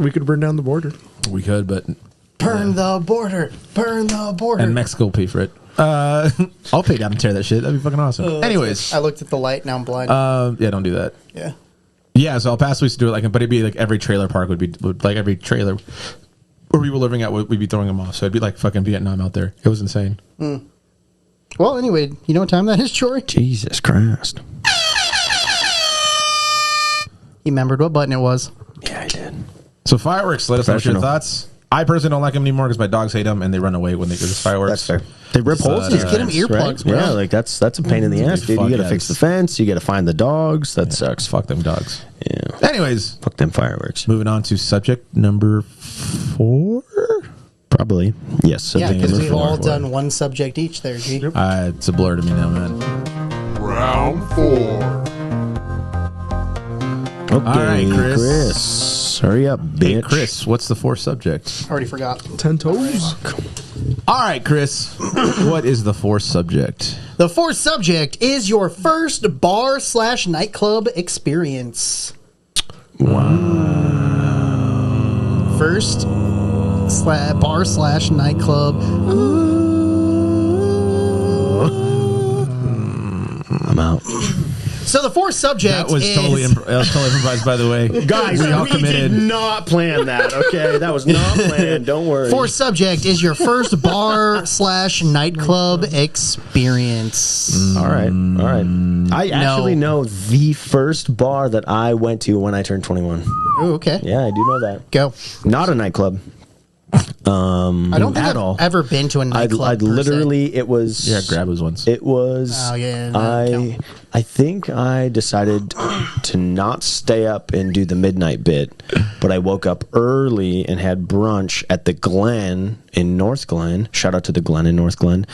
We could burn down the border. We could, but Burn the border. Burn the border. and Mexico will pay for it. I'll pay down and tear that shit. That'd be fucking awesome. Anyways, I looked at the light. Now I'm blind. yeah, don't do that. yeah. Yeah, so El Paso used to do it like, but it'd be like every trailer park would like every trailer where we were living at, we'd be throwing them off. So it'd be like fucking Vietnam out there. It was insane. Well, anyway, you know what time that is, Jory? Jesus Christ. He remembered what button it was. Yeah, I did. So fireworks, let us know your Professional. thoughts. I personally don't like them anymore because my dogs hate them and they run away when they go to fireworks. That's fair. They rip holes in Just your get 'em fence, earplugs, right? bro. Yeah, like that's a pain in the ass, dude. You got to fix the fence. You got to find the dogs. That sucks. Fuck them dogs. Yeah. Anyways, Fuck them fireworks. moving on to subject number 4. Probably. Yes. Yeah, subject because number we've 4. all done one subject each there, G. It's a blur to me now, man. Round 4. Okay, All right, Chris. Hurry up, bitch. Hey, Chris, what's the 4th subject? Already forgot. 10 toes. All right, Chris, what is the 4th subject? The 4th subject is your first bar/nightclub experience. Wow. First bar/nightclub. I'm out. So the 4th subject That was is totally improvised, by the way. Guys, we all committed. did not plan that, okay? That was not planned. Don't worry. 4th subject is your first bar/nightclub experience. All right. I actually know the first bar that I went to when I turned 21. Ooh, okay. Yeah, I do know that. Go. Not a nightclub. I don't think at I've all. ever been to a nightclub. I'd per se. literally, it was. Yeah, grab us once. It was. Oh, yeah, no, I think I decided to not stay up and do the midnight bit, but I woke up early and had brunch at the Glen in North Glen. Shout out to the Glen in North Glen.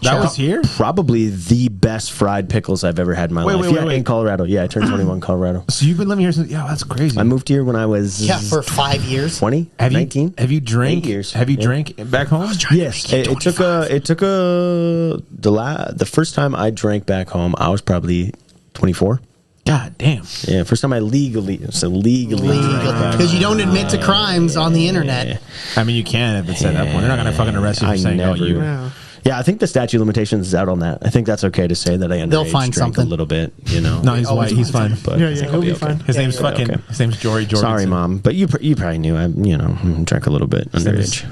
That was here? Probably the best fried pickles I've ever had in my life. Wait. In Colorado. Yeah, I turned 21 in Colorado. So you've been living here since... Yeah, that's crazy. I moved here when I was for 5 years. 20, Have you 19. Have you drank? 8 years. Have you Yeah. drank back home? Yes, it took the first time I drank back home, I was probably 24. God damn. Yeah, first time I legally drank back Because you don't admit to crimes on the internet. Yeah. I mean, you can if it's at that point. They're not going to fucking arrest you for I saying, never- you... Yeah. Yeah, I think the statute of limitations is out on that. I think that's okay to say that I underage They'll find drank something. a little bit, you know. No, he's white. He's fine. But Yeah, I think he'll be okay. fine. His name's fucking... okay. His name's Jory. Sorry, Mom, but you probably knew I drank a little bit underage.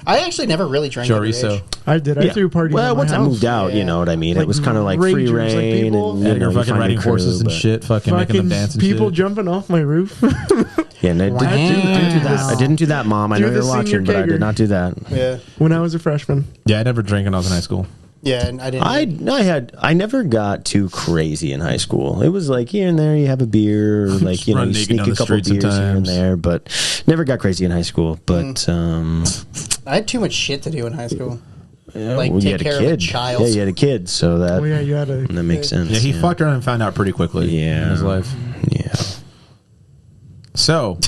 I actually never really drank Chorizo. underage. I did. I threw parties. Well, at my once I house. moved out, you know what I mean. Like It was kind of like free rangers, like reign, people- and Yeah, you know, you're you fucking find riding your crew, horses and but- shit, fucking making them Fucking dance and people shit. jumping off my roof. Yeah, and I didn't do that. I didn't do that, Mom. I know Do the you're watching, senior but I kegger. did not do that. Yeah. When I was a freshman. Yeah, I never drank when I was in high school. Yeah, and I didn't. I never got too crazy in high school. It was like here and there you have a beer, or like you know run you naked sneak down a the couple streets beers at here and times. there, but never got crazy in high school. But I had too much shit to do in high school. yeah, Like, well, you take had a care of a kid. child. Yeah, you had a kid, so that Oh yeah, you had a. that makes sense. Yeah, he fucked around and found out pretty quickly Yeah. in his life. Yeah. So,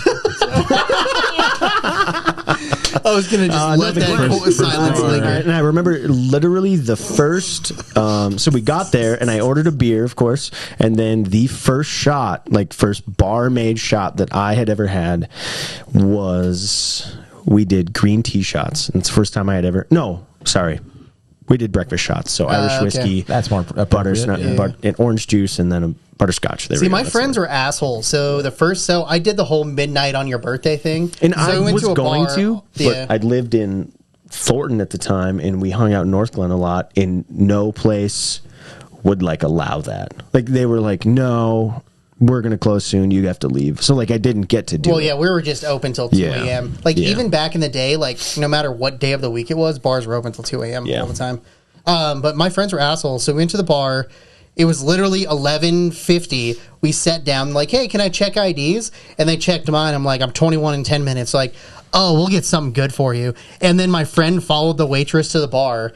I was gonna just let that silence linger. And I remember literally the first. So we got there, and I ordered a beer, of course, and then the first shot, like first bar-made shot that I had ever had, was we did green tea shots. And it's the first time I had ever. No, sorry. We did breakfast shots. So Irish okay. whiskey, That's more appropriate, butter, and orange juice, and then a butterscotch. There See, we go. my That's friends were assholes. So I did the whole midnight on your birthday thing. And so I we went was to a going bar. to, but Yeah. I'd lived in Thornton at the time, and we hung out in North Glen a lot, and no place would like allow that. Like they were like, no, we're gonna close soon. You have to leave. So like I didn't get to do. Well, it. yeah, we were just open till 2 Yeah. a.m. Like, Yeah. even back in the day, like, no matter what day of the week it was, bars were open till 2 a.m. Yeah. all the time. But my friends were assholes. So we went to the bar. It was literally 11:50. We sat down, like, hey, can I check IDs? And they checked mine. I'm like, I'm 21 in 10 minutes. Like, oh, we'll get something good for you. And then my friend followed the waitress to the bar.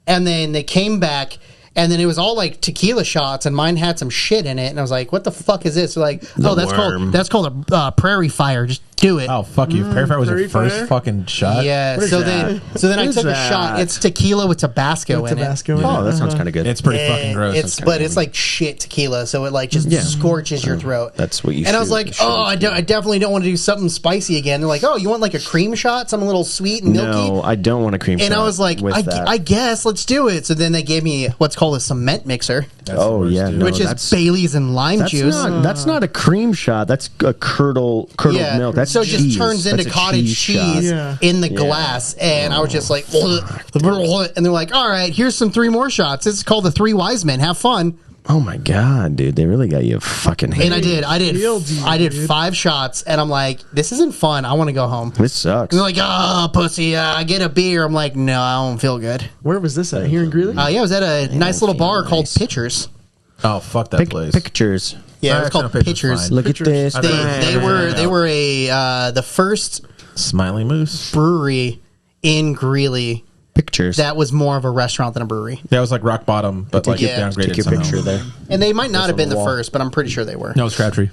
And then they came back. And then it was all like tequila shots, and mine had some shit in it. And I was like, "What the fuck is this?" They're like, "Oh, worm. that's called a prairie fire. Just do it." oh, fuck you. Prairie Fire was your Prairie first Fire? fucking shot? Yeah. What is So that? then I What is took a that? shot. It's tequila with Tabasco in Tabasco it. in it. Oh, that sounds kind of good. It's pretty fucking gross. But it's like shit tequila, so it like just scorches your throat. That's what you And I was should- like, oh, I definitely don't want to do something spicy again. They're like, oh, you want like a cream shot, something a little sweet and milky? no, I don't want a cream. And shot I was like, with that. I guess let's do it. So then they gave me what's called a cement mixer, oh yeah, no, which is that's Bailey's and lime that's juice. not a cream shot. That's a curdled milk. That's so it cheese. just turns into That's a cottage cheese shot. in the glass, and I was just like, and they're like, all right, here's some 3 more shots. This is called the 3 Wise Men. Have fun. Oh my god, dude! They really got you fucking. And I Killed you, did dude. 5 shots, and I'm like, this isn't fun. I want to go home. This sucks. And they're like, oh, pussy, get a beer. I'm like, no, I don't feel good. Where was this at? Here in Greeley? Yeah, I was at a nice little feel bar called nice. Pitchers. Oh, fuck that place. Pictures. Yeah, it was called Pitchers. Look Pictures. at this. I They, don't they were the first Smiling Moose. brewery in Greeley Pictures. that was more of a restaurant than a brewery. That was like rock bottom, but like Yeah. downgraded Take your somehow. picture there. And they might not have on been the the wall. first, but I'm pretty sure they were. No, it was Crabtree.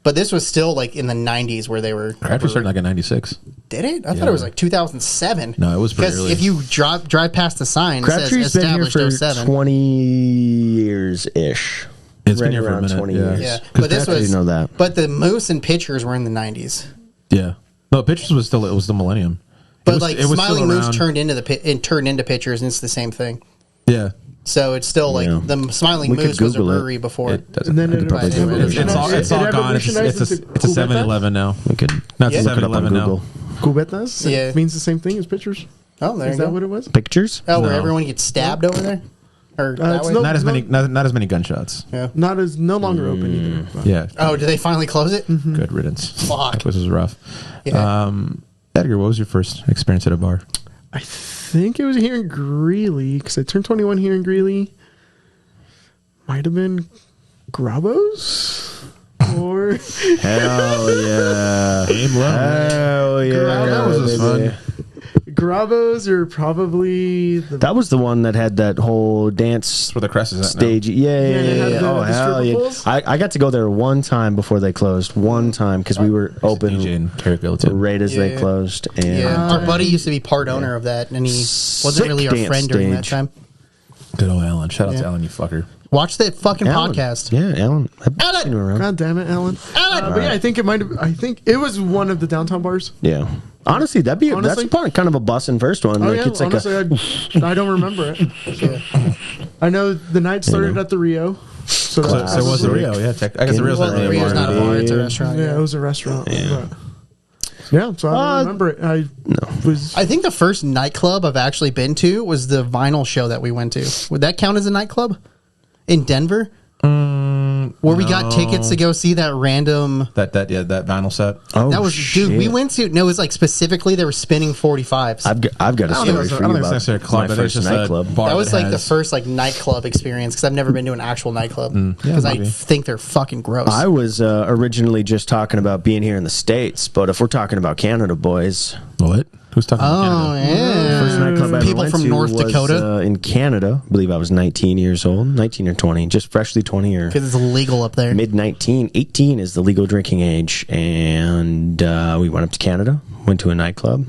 But this was still like in the 90s where they were. Crabtree started like in '96. Did it? I thought it was like 2007. No, it was pretty Because early. if you drive past the sign, it Crabtree's says been here established for 07. 20 years ish. It's been Right here for a around minute. 20 yeah. years. Yeah, 'Cause but this I was. didn't know that. But the Moose and Pitchers were in the 90s. Yeah. No, Pictures was still, it was the Millennium. But was- like it was still Smiling Moose around. turned into Pitchers, and it's the same thing. Yeah. So it's still like Yeah. the Smiling We could Moose was a Google it. brewery before. It doesn't And then matter. it probably do it. It's all gone. It's a 7-Eleven now. We could No, it's Yeah. a look it up on 7-Eleven now. Google. Cubetas? Yeah. Means the same thing as Pictures? Oh, there Is you that go. what it was? Pictures? Oh, where No. everyone gets stabbed over there? Or that it's way? no- Not as many. Not as many gunshots. Yeah. No longer open either. but- Yeah. Oh, did they finally close it? Good riddance. Fuck. That place was rough. Yeah. Edgar, what was your first experience at a bar? I think it was here in Greeley because I turned 21 here in Greeley. Might have been Grabos or Hell yeah. Hell yeah. That was just fun. Grabos or probably the That was the one that had that whole dance That's where the crest is at stage. Yeah, they yeah, had yeah. the- Oh, the hell stripper yeah. poles? I got to go there one time before they closed. One time because we were now. open DJ in Carrickville too. right as they Yeah. closed. And Yeah. Our buddy used to be part owner of that, and he wasn't Sick really our dance friend during that stage. time. Good old Alan. Shout out Yeah. to Alan, you fucker. Watch that fucking Alan. podcast. Yeah, Alan. I've Alan! seen him around. God damn it, Alan. Alan! But yeah, I think it might have. I think it was one of the downtown bars. Yeah. Honestly, Honestly? that's part kind of a bussin' first one. Oh Like yeah, it's like honestly, I don't remember it. So. I know the night started at the Rio. So, So it was the Rio. Yeah, I guess the Rio's Well, not really a Rio's bar. not a bar; it's a restaurant. Yeah, it was a restaurant. Yeah, so I don't remember it. I was. I think the first nightclub I've actually been to was the vinyl show that we went to. Would that count as a nightclub in Denver? Where we got tickets to go see that random. That vinyl set. oh, That was shit. dude. We went to. No, it was like specifically they were spinning 45s. I've got a I don't think story it's for you about necessarily a club, my but it's first just nightclub. a bar. That was like the has- first like nightclub experience because I've never been to an actual nightclub because I maybe. think they're fucking gross. I was originally just talking about being here in the States, but if we're talking about Canada, boys, What? Who's talking about oh Canada? yeah, first nightclub I ever people went from to North was, Dakota in Canada. I believe I was 19 years old, 19 or 20, just freshly 20 or because it's illegal up there. mid 19. 18 is the legal drinking age, and we went up to Canada, went to a nightclub,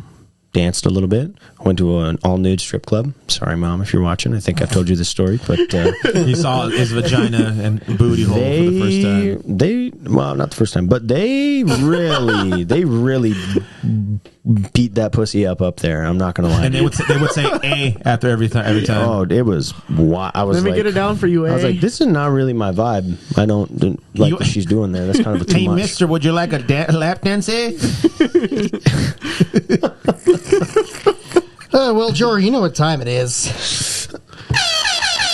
danced a little bit, went to an all nude strip club. Sorry, Mom, if you're watching. I think I've told you this story, but He saw his vagina and booty hole for the first time. well, not the first time, but they really beat that pussy up there. I'm not gonna lie. And they would say A after every time. Oh, it was. I was Let me like, get it down for you, I was eh? like, this is not really my vibe. I don't like You- what she's doing there. That's kind of a too Hey, much. Mister, would you like a lap dance? Eh? Well, Jory, you know what time it is.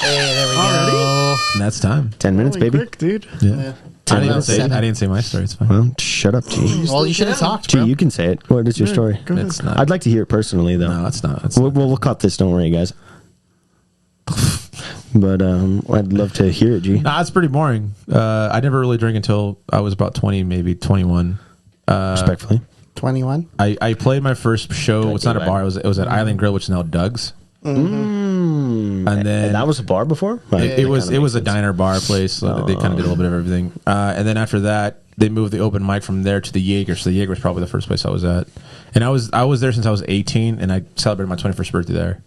Hey, there we go. And that's time. 10 minutes, Holy baby. quick, dude. Yeah. I didn't say. 7. I didn't say my story. It's fine. Well, shut up, G. Well, you should have talked, G, bro. you can say it. What is your story? Go ahead. It's not. I'd like to hear it personally, though. No, it's not. It's We'll cut this. Don't worry, guys. But I'd love to hear it, G. Nah, it's pretty boring. I never really drank until I was about 20, maybe 21. Respectfully. 21. I played my first show. It's not a do bar. It was at Island Grill, which is now Doug's. And then And that was a bar before? it was a diner bar place. So they kind of did a little bit of everything. And then after that, they moved the open mic from there to the Jaeger. So the Jaeger was probably the first place I was at. And I was there since I was 18, and I celebrated my 21st birthday there.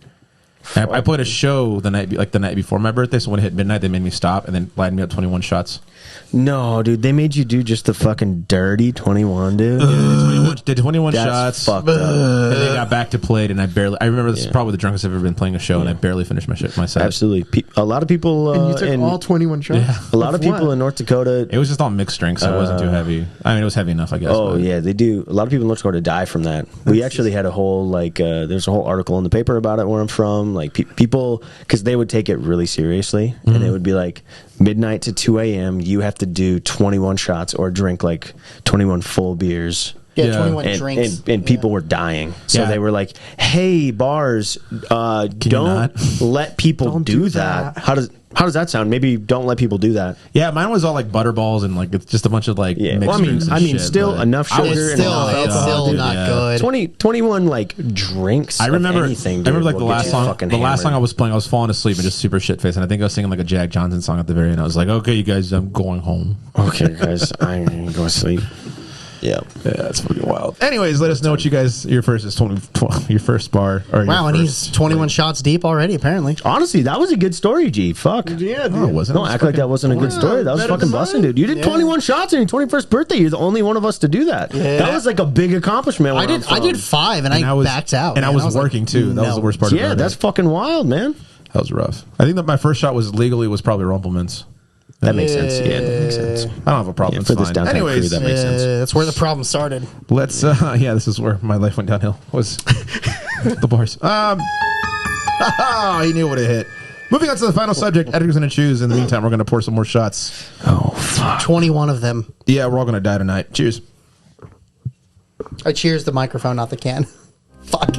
And I played a show the night before my birthday. So when it hit midnight, they made me stop and then lightened me up 21 shots. No, dude. They made you do just the fucking dirty 21, dude. Did 21 That's shots. fucked up. And they got back to play it, and I remember this is probably the drunkest I've ever been playing a show, and I barely finished my set. Absolutely. A lot of people And you took all 21 shots? a lot of people in North Dakota. It was just all mixed drinks, so it wasn't too heavy. I mean, it was heavy enough, I guess. Oh but- yeah, they do. A lot of people in North Dakota die from that. We actually had a whole there's a whole article in the paper about it where I'm from. like people, because they would take it really seriously, and it would be like midnight to 2 a.m. You have to do 21 shots or drink like 21 full beers. Yeah, Yeah. 21 And, drinks. and people were dying, so Yeah. they were like, "Hey, bars, don't not? let people Don't do do that." that. How does that sound? Maybe don't let people do that. Yeah, mine was all like butterballs and like it's just a bunch of like Yeah, mixed well, drinks and I mean, shit, still but enough I was sugar It's and still, alcohol, it's still dude. not Yeah. good. 21 like drinks. I remember. Of anything, I remember dude, like the will get last you song. fucking The last song I hammered. was playing, I was falling asleep and just super shit faced, and I think I was singing like a Jack Johnson song at the very end. I was like, "Okay, you guys, I'm going home." Okay, guys, I'm gonna go to sleep. Yeah. Yeah, that's fucking wild. Anyways, let us know what you guys your first is 20, your first bar or your Wow, and first he's 21 shots deep already, apparently. Honestly, that was a good story, G. Fuck. Yeah, dude. Oh, wasn't Don't act like that wasn't a good story. That was better fucking than busting, mine. dude. You did 21 shots on your 21st birthday. You're the only one of us to do that. That was like a big accomplishment. I where did I'm from. 5 and And I was backed out. and I man. was like, working too. That was the no. worst part. Yeah, about that's it. fucking wild, man. That was rough. I think that my first shot was probably Rumpleman's. That makes sense. Yeah, that makes sense. I don't have a problem. Yeah, It's for this fine. downtown crew, Anyways, that makes sense. That's where the problem started. let's. Yeah, this is where my life went downhill. Was the bars? He knew what it hit. Moving on to the final subject. Edgar's gonna choose. In the meantime, we're gonna pour some more shots. Oh, fuck. 21 of them. Yeah, we're all gonna die tonight. Cheers. I cheers the microphone, not the can. Fuck.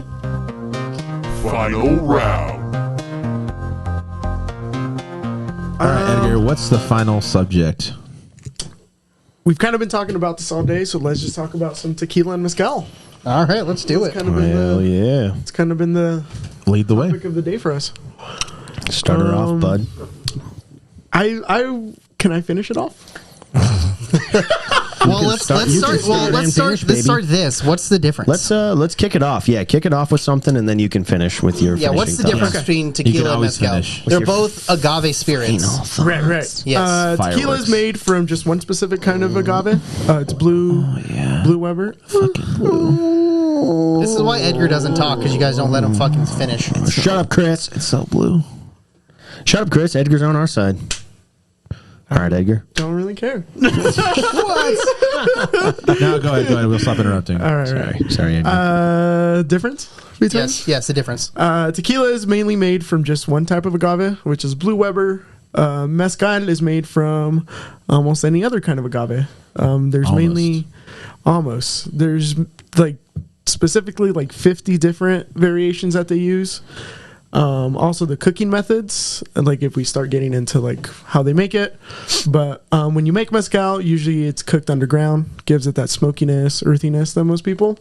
Final round. All right, Edgar. What's the final subject? We've kind of been talking about this all day, so let's just talk about some tequila and mezcal. All right, let's do it. Kind of been Hell the, yeah. it's kind of been the Lead the way. topic of the day for us. Start her off, bud. Can I finish it off? Well, let's start. Well, let's start this. What's the difference? Let's kick it off. Yeah, kick it off with something, and then you can finish with your. Yeah, what's the finishing difference thoughts. between tequila and always mezcal? finish. They're your both agave spirits. Right. Yes. Tequila Fireworks. is made from just one specific kind of agave. It's blue. Blue Weber. This is why Edgar doesn't talk, because you guys don't let him fucking finish. Shut up, Chris. It's so blue. Shut up, Chris. Edgar's on our side. All right, Edgar. Don't really care. No, go ahead. We'll stop interrupting. All right. Sorry, Edgar. Difference between? Yes, the difference. Tequila is mainly made from just one type of agave, which is Blue Weber. Mezcal is made from almost any other kind of agave. There's mainly almost. There's like specifically like 50 different variations that they use. Also the cooking methods, like if we start getting into like how they make it. But when you make mezcal, usually it's cooked underground, gives it that smokiness, earthiness that most people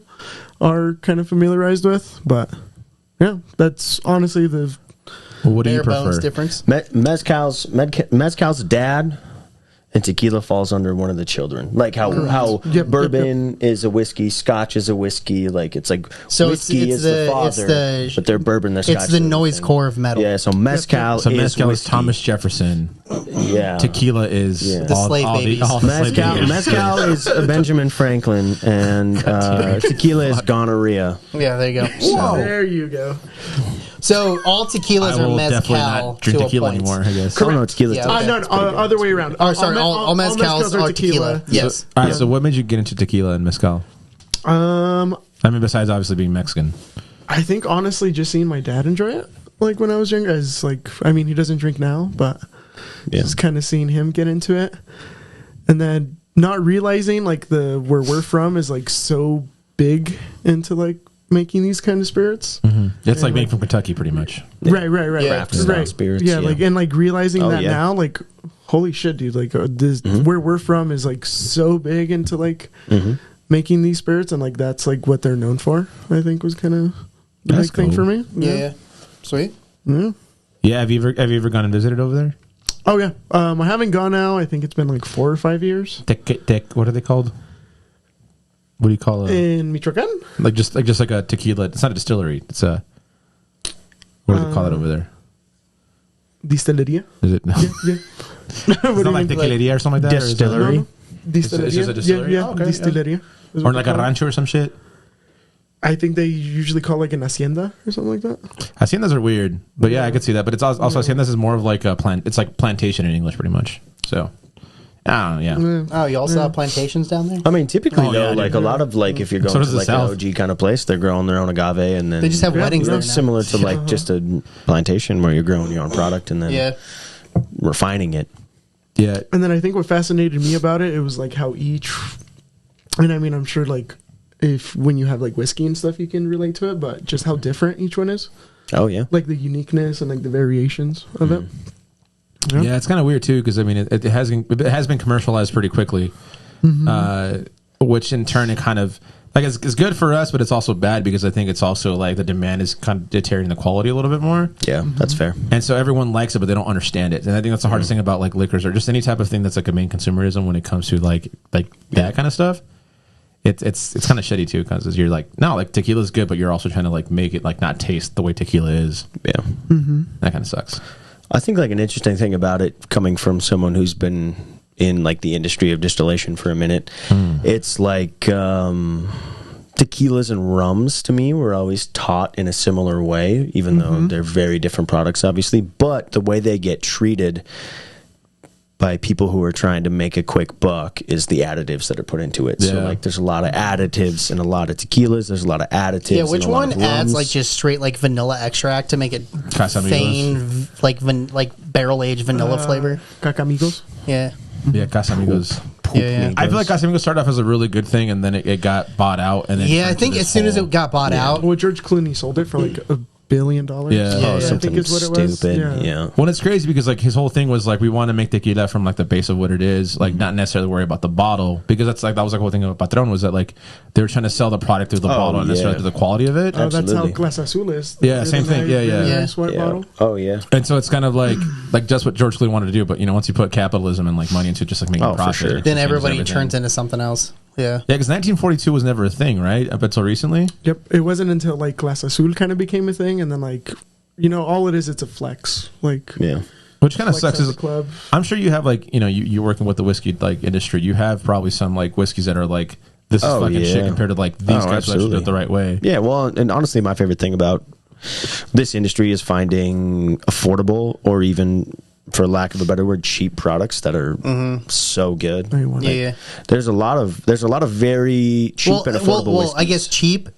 are kind of familiarized with. But yeah, that's honestly the Well, what do you Bare bones prefer? difference. Mezcal's dad, and tequila falls under one of the children. Like how Yep, bourbon is a whiskey, scotch is a whiskey. Like it's like So whiskey is the father, but they're bourbon, they're scotch. It's the noise core of metal. Yeah, so mezcal So is mezcal is whiskey. Thomas Jefferson. Yeah. Tequila is Yeah. The slave babies. all the slave babies. Mezcal is Benjamin Franklin, and tequila is gonorrhea. Yeah, there you go. There you go. So all tequilas I are will definitely mezcal not drink to a tequila point. anymore, I guess. Oh, no, tequila's Yeah. tough. No, other way around. Oh, sorry, all mezcals are tequila. Yes. All right, so what made you get into tequila and mezcal? I mean, besides obviously being Mexican. I think honestly, just seeing my dad enjoy it, like when I was younger, as like, I mean, he doesn't drink now, but just kind of seeing him get into it, and then not realizing like where we're from is like so big into like making these kind of spirits. It's like being from Kentucky, pretty much. Right. Yeah. Craft style spirits. Yeah, like and like realizing Oh, that yeah. now, like holy shit, dude! Like this, where we're from is like so big into like making these spirits, and like that's like what they're known for. I think was kind of the That's big thing cool. for me. Yeah. Sweet. Yeah, have you ever gone and visited over there? Oh yeah. I haven't gone now. I think it's been like 4 or 5 years What are they called? What do you call it? in Michoacan. Like just like a tequila. It's not a distillery. It's a what do they call it over there? Distillería. Is it? No. Yeah. It's not like tequileria or something like that. Or is it- Distillery? Distillería. It's just a distillery? Yeah, Oh, okay, yeah. Distillería. is Or what like they a call it. rancho or some shit. I think they usually call like an hacienda or something like that. Haciendas are weird, but yeah, I could see that. But it's also haciendas is more of like a plant. It's like plantation in English, pretty much. So Oh yeah. Oh, you also have plantations down there? I mean, typically Oh, though, yeah, like dude. a lot of like if you're going So does to the like South. an OG kind of place, they're growing their own agave, and then They just have weddings there now. similar to like just a plantation where you're growing your own product and then Yeah. refining it. Yeah. And then I think what fascinated me about it, it was like how each, and I mean, I'm sure like if when you have like whiskey and stuff, you can relate to it, but just how different each one is, Oh yeah, like the uniqueness and like the variations of it. Yeah, it's kind of weird too because I mean it has been commercialized pretty quickly, which in turn it kind of like it's good for us, but it's also bad because I think it's also like the demand is kind of deteriorating the quality a little bit more, yeah, that's fair. and so everyone likes it, but they don't understand it, and I think that's the hardest thing about like liquors or just any type of thing that's like a main consumerism when it comes to like that kind of stuff. It's kind of shitty too because you're like no, like tequila's good, but you're also trying to like make it like not taste the way tequila is. Yeah. That kind of sucks. I think like an interesting thing about it coming from someone who's been in like the industry of distillation for a minute, it's like tequilas and rums to me were always taught in a similar way, even though they're very different products, obviously. But the way they get treated by people who are trying to make a quick buck is the additives that are put into it. So Yeah. like there's a lot of additives in a lot of tequilas. There's a lot of additives. Yeah, in which a lot one of adds rums. like just straight like vanilla extract to make it Casamigos. feign like barrel aged vanilla flavor? Casamigos. Yeah. Yeah, Casamigos. Yeah. I feel like Casamigos started off as a really good thing, and then it got bought out. And then Yeah, I turned to think this as soon as whole- it got bought out, Well, George Clooney sold it for like $1 billion. Yeah. Oh, Yeah, I something think is what it was. stupid. Yeah. Well, it's crazy because like his whole thing was like we want to make tequila from like the base of what it is, like not necessarily worry about the bottle because that's like that was like the whole thing about Patron was that like they were trying to sell the product through the bottle and necessarily yeah. through the quality of it. Oh, that's how Absolutely. Glass Azul is. Yeah, same thing. Yeah, yeah. Really Yeah. nice white Yeah. bottle. Oh yeah. And so it's kind of like just what George Clooney wanted to do, but you know once you put capitalism and like money into just like making Oh, for profit, sure. it just then changes everybody everything. turns into something else. Yeah. Yeah, because 1942 was never a thing, right? Up until recently. Yep. It wasn't until like Glass Azul kind of became a thing, and then like, you know, all it is, it's a flex. Like, Yeah. Which kind of flex sucks at is the club. I'm sure you have like you're working with the whiskey like industry. You have probably some like whiskeys that are like this is Oh, fucking shit yeah. compared to like these Oh, guys who actually do absolutely. it the right way. Yeah, well, and honestly, my favorite thing about this industry is finding affordable or even, for lack of a better word, cheap products that are so good. Very well. Yeah. There's a lot of very cheap and affordable well, whiskeys. I guess cheap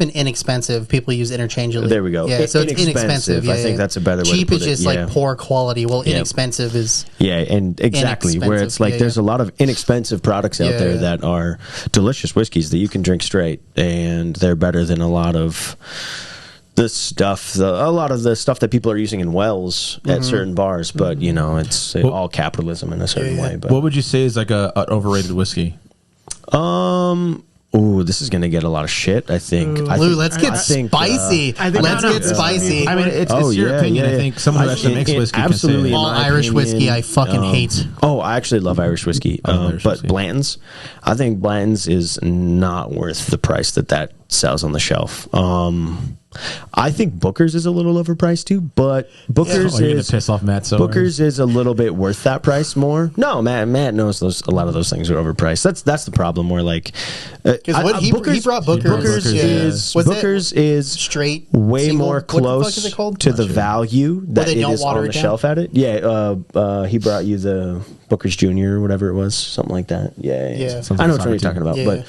and inexpensive. People use interchangeably. There we go. Yeah, so it's Inexpensive, inexpensive. I Yeah, think yeah. that's a better way to Cheap put is it, just yeah. like poor quality. Well, Yeah. inexpensive is Yeah, and exactly where it's Inexpensive, like yeah, there's yeah. a lot of inexpensive products out Yeah, there yeah. that are delicious whiskeys that you can drink straight, and they're better than a lot of the stuff, a lot of the stuff that people are using in wells Mm-hmm. at certain bars. But you know, it's all capitalism in a certain yeah. way. But What would you say is like an overrated whiskey? ooh, this is gonna get a lot of shit. I think. Lou, let's get I think, spicy. I think- Let's no, no, get no. spicy. I mean, it's Oh, your yeah, opinion. yeah, I think yeah. someone who I actually think makes it whiskey absolutely can say All in my Irish opinion, whiskey I fucking hate. Oh, I actually love Irish whiskey. I love Irish But whiskey. Blanton's, I think Blanton's is not worth the price that sells on the shelf. I think Booker's is a little overpriced too, but Booker's Oh, you're gonna is piss off Matt. So Booker's is a little bit worth that price more. No, Matt knows a lot of those things are overpriced. That's the problem. Where like, Because what he brought Booker's. Booker's yeah. is Was it Booker's is straight way single- more what the fuck close is it called? to the value that they it don't is water on it the down? shelf at it. Yeah, he brought you the Booker's Junior or whatever it was, something like that. Yeah. Yeah. Sounds I know like what you're Sonic talking about, Yeah.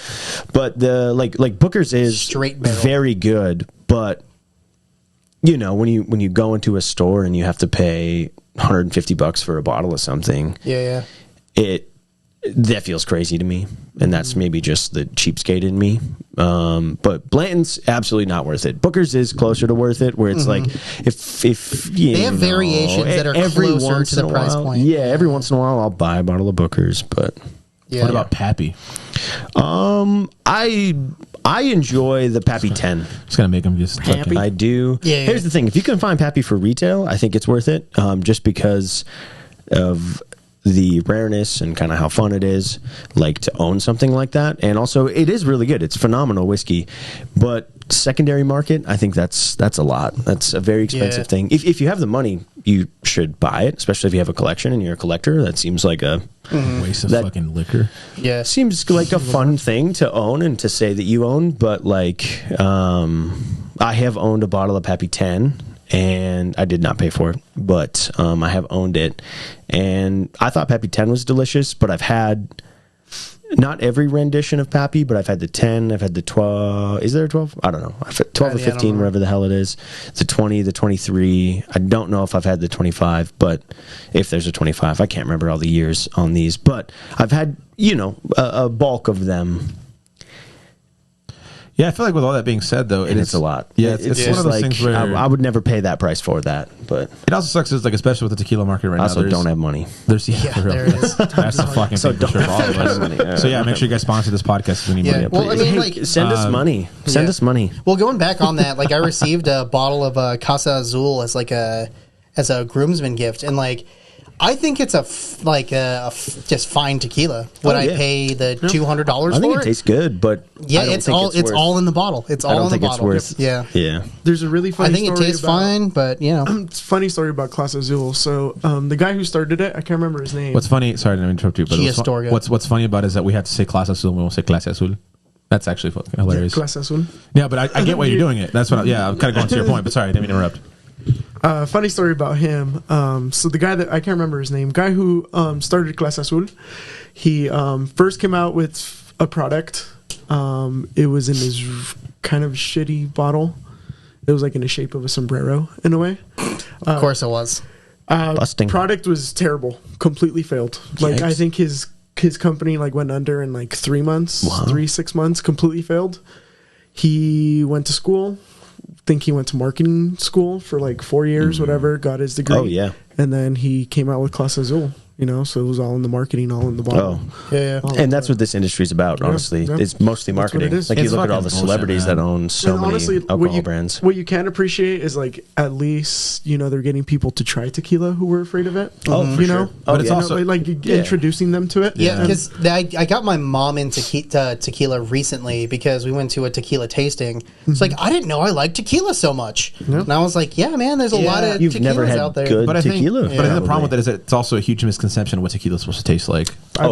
but the like Booker's is Straight barrel. very good, but you know when you go into a store and you have to pay $150 for a bottle of something, Yeah. that feels crazy to me, and that's maybe just the cheapskate in me. But Blanton's absolutely not worth it. Booker's is closer to worth it, where it's like if you They have know, variations that are every closer once to the in a price while- point. Yeah, every once in a while I'll buy a bottle of Booker's, but Yeah. What about Pappy? I enjoy the Pappy 10. Just gonna make him just fucking. I do. Yeah. Here's the thing: if you can find Pappy for retail, I think it's worth it. Just because of the rareness and kind of how fun it is, like to own something like that, and also it is really good. It's phenomenal whiskey, but secondary market, I think that's a lot. That's a very expensive Yeah. thing. If you have the money, you should buy it, especially if you have a collection and you're a collector. That seems like a waste of that- fucking liquor. Yeah. seems like a fun thing to own and to say that you own, but like I have owned a bottle of Pappy 10 and I did not pay for it, but I have owned it, and I thought Pappy 10 was delicious, but I've had not every rendition of Pappy, but I've had the 10, I've had the 12. Is there a 12? I don't know. I've had 12 or 15, whatever the hell it is. The 20, the 23. I don't know if I've had the 25, but if there's a 25, I can't remember all the years on these, but I've had, a bulk of them. Yeah, I feel like with all that being said, though, It's a lot. Yeah, it's one of those things where I would never pay that price for that, but it also sucks. Is like especially with the tequila market right I now. also don't have money. There's for real. there it is. That's the fucking thing for sure. For all of us. So yeah, make sure you guys sponsor this podcast if you need money. Well, I mean, like, send us money. Send us money. Well, going back on that, like I received a bottle of Casa Azul as a groomsman gift, and like I think it's just fine tequila. Would I pay the $200 for it? I think it tastes good, but yeah, it's all in the bottle. It's all in the bottle. Yeah. There's a really funny I think story it tastes fine, but it's a funny story about Clase Azul. So the guy who started it, I can't remember his name. What's funny? Sorry to interrupt you, but what's funny about it is that we have to say Clase Azul, we won't say Clase Azul. That's actually fucking hilarious. Clase Azul. Yeah, but I get why you're doing it. That's what. I'm kind of going to your point, but sorry, I didn't mean to interrupt. Funny story about him. So the guy that I can't remember his name, guy who started Clase Azul, he first came out with a product. It was in his kind of shitty bottle. It was like in the shape of a sombrero in a way. of course it was. Busting. Product was terrible. Completely failed. Like Yikes. I think his company like went under in like 3 months, 6 months. Completely failed. He went to school. Think he went to marketing school for like 4 years, whatever, got his degree. Oh, yeah. And then he came out with Clase Azul, so it was all in the marketing, all in the bottle. Yeah. And that's what this industry is about, honestly. yeah. It's mostly That's what marketing. it is. Like It's you look at all the fucking bullshit, celebrities man. that own so And many honestly, alcohol brands. What you can appreciate is like at least they're getting people to try tequila who were afraid of it. Oh, for sure. But it's yeah. also like introducing them to it. Yeah, because I got my mom into tequila recently because we went to a tequila tasting. It's like, I didn't know I liked tequila so much. And I was like, yeah, man, there's a lot of You've tequilas never had out there. good But I think, tequila. but I think the problem with it is that it's also a huge misconception of what tequila is supposed to taste like. I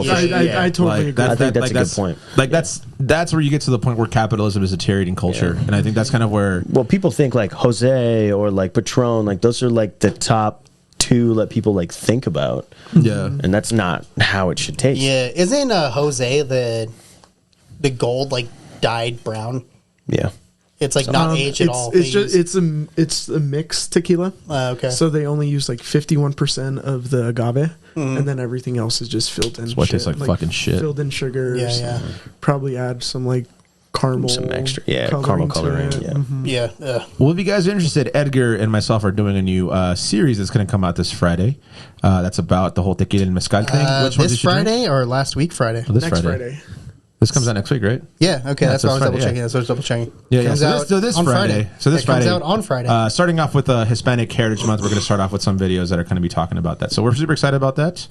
totally agree. I think that's a good point. Like that's where you get to the point where capitalism is deteriorating culture, and I think that's kind of where. Well, people think like Jose or like Patron, like those are like the top two that people like think about. Yeah, and that's not how it should taste. Yeah, isn't Jose the gold like dyed brown? Yeah. It's like not aged at all. It's a mixed tequila. Okay. So they only use like 51% of the agave, and then everything else is just filled in. That's what tastes like fucking shit. Filled in sugars. Yeah. Probably add some like caramel, Some extra, caramel coloring. to it. Yeah. Yeah. Well, if you guys are interested, Edgar and myself are doing a new series that's going to come out this Friday. That's about the whole tequila and mezcal thing. Which one This did you drink? Friday or last week Friday? Oh, this Next Friday. Friday. This comes out next week, right? Yeah, okay, that's what I was Friday, double checking. That's what I was double checking. Yeah, Comes So out this on Friday. So this It Friday comes out on Friday. Starting off with Hispanic Heritage Month, we're going to start off with some videos that are going to be talking about that. So we're super excited about that.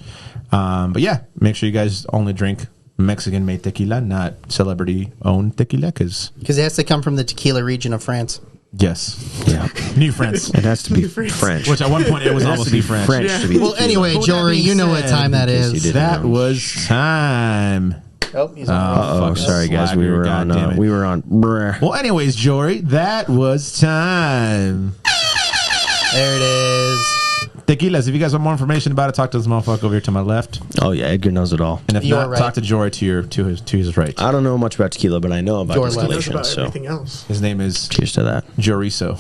But yeah, make sure you guys only drink Mexican-made tequila, not celebrity-owned tequila, because Because it has to come from the tequila region of France. yes, Yeah. New France. It has to be French. Which at one point it was It has almost to be New French. French Yeah. to be Well, tequila. anyway, With that Jory, being you know what said, time that you is. didn't That know. was time. Oh, he's on. Oh, fucking sorry guys, we swagger, were on. goddammit. We were on. Brr. Well, anyways, Jory, that was time. There it is. Tequilas, if you guys want more information about it, talk to this motherfucker over here to my left. Oh yeah, Edgar knows it all. And if You're not, right. talk to Jory to his right. I don't know much about tequila, but I know about Your He knows distillation. about So everything else. His name is cheers to that. Joriso.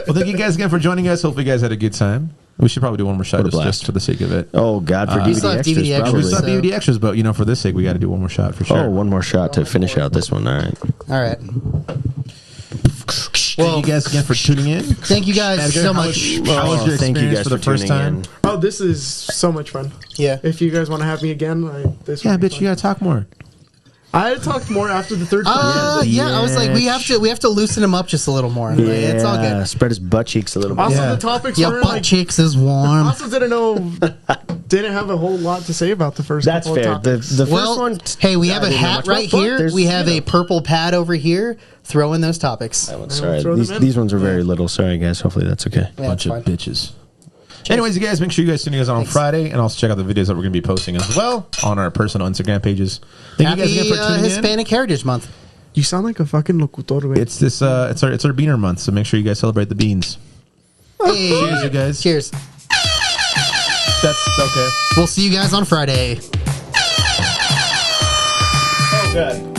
Well, thank you guys again for joining us. Hopefully you guys had a good time. We should probably do one more shot What a blast. just for the sake of it. Oh God, for we still DVD have extras, DVD extras. probably. We still have So- DVD extras, but for this sake, we got to do one more shot for sure. Oh, one more shot to finish out this one. All right. All right. Thank you guys again for tuning in. Thank you guys Edgar, so how much. was- How was your Thank you experience guys for the first tuning time? in. Oh, this is so much fun. Yeah. If you guys want to have me again, this Yeah, would be bitch, fun. you got to talk more. I talked more after the third time. I was like, we have to loosen him up just a little more. Like, it's all good. Spread his butt cheeks a little bit. Also, Yeah. the topics Your were butt like, cheeks is warm. also didn't have a whole lot to say about the first. That's couple fair. Of The topics. first Well, one. hey, we I have a didn't know hat much right about, but here. there's, We have you a know. purple pad over here. Throw in those topics. Oh, sorry. throw them in. These ones were very little. Sorry, guys. Hopefully that's okay. Yeah, Bunch it's of fine. bitches. Anyways, you guys, make sure you guys tune us on Friday, and also check out the videos that we're going to be posting as well on our personal Instagram pages. Thank you guys Happy again for tuning in. Hispanic Heritage Month. You sound like a fucking locutor, güey. It's this. It's our beaner month, so make sure you guys celebrate the beans. Hey. Cheers, you guys. Cheers. That's okay. We'll see you guys on Friday. Oh, God.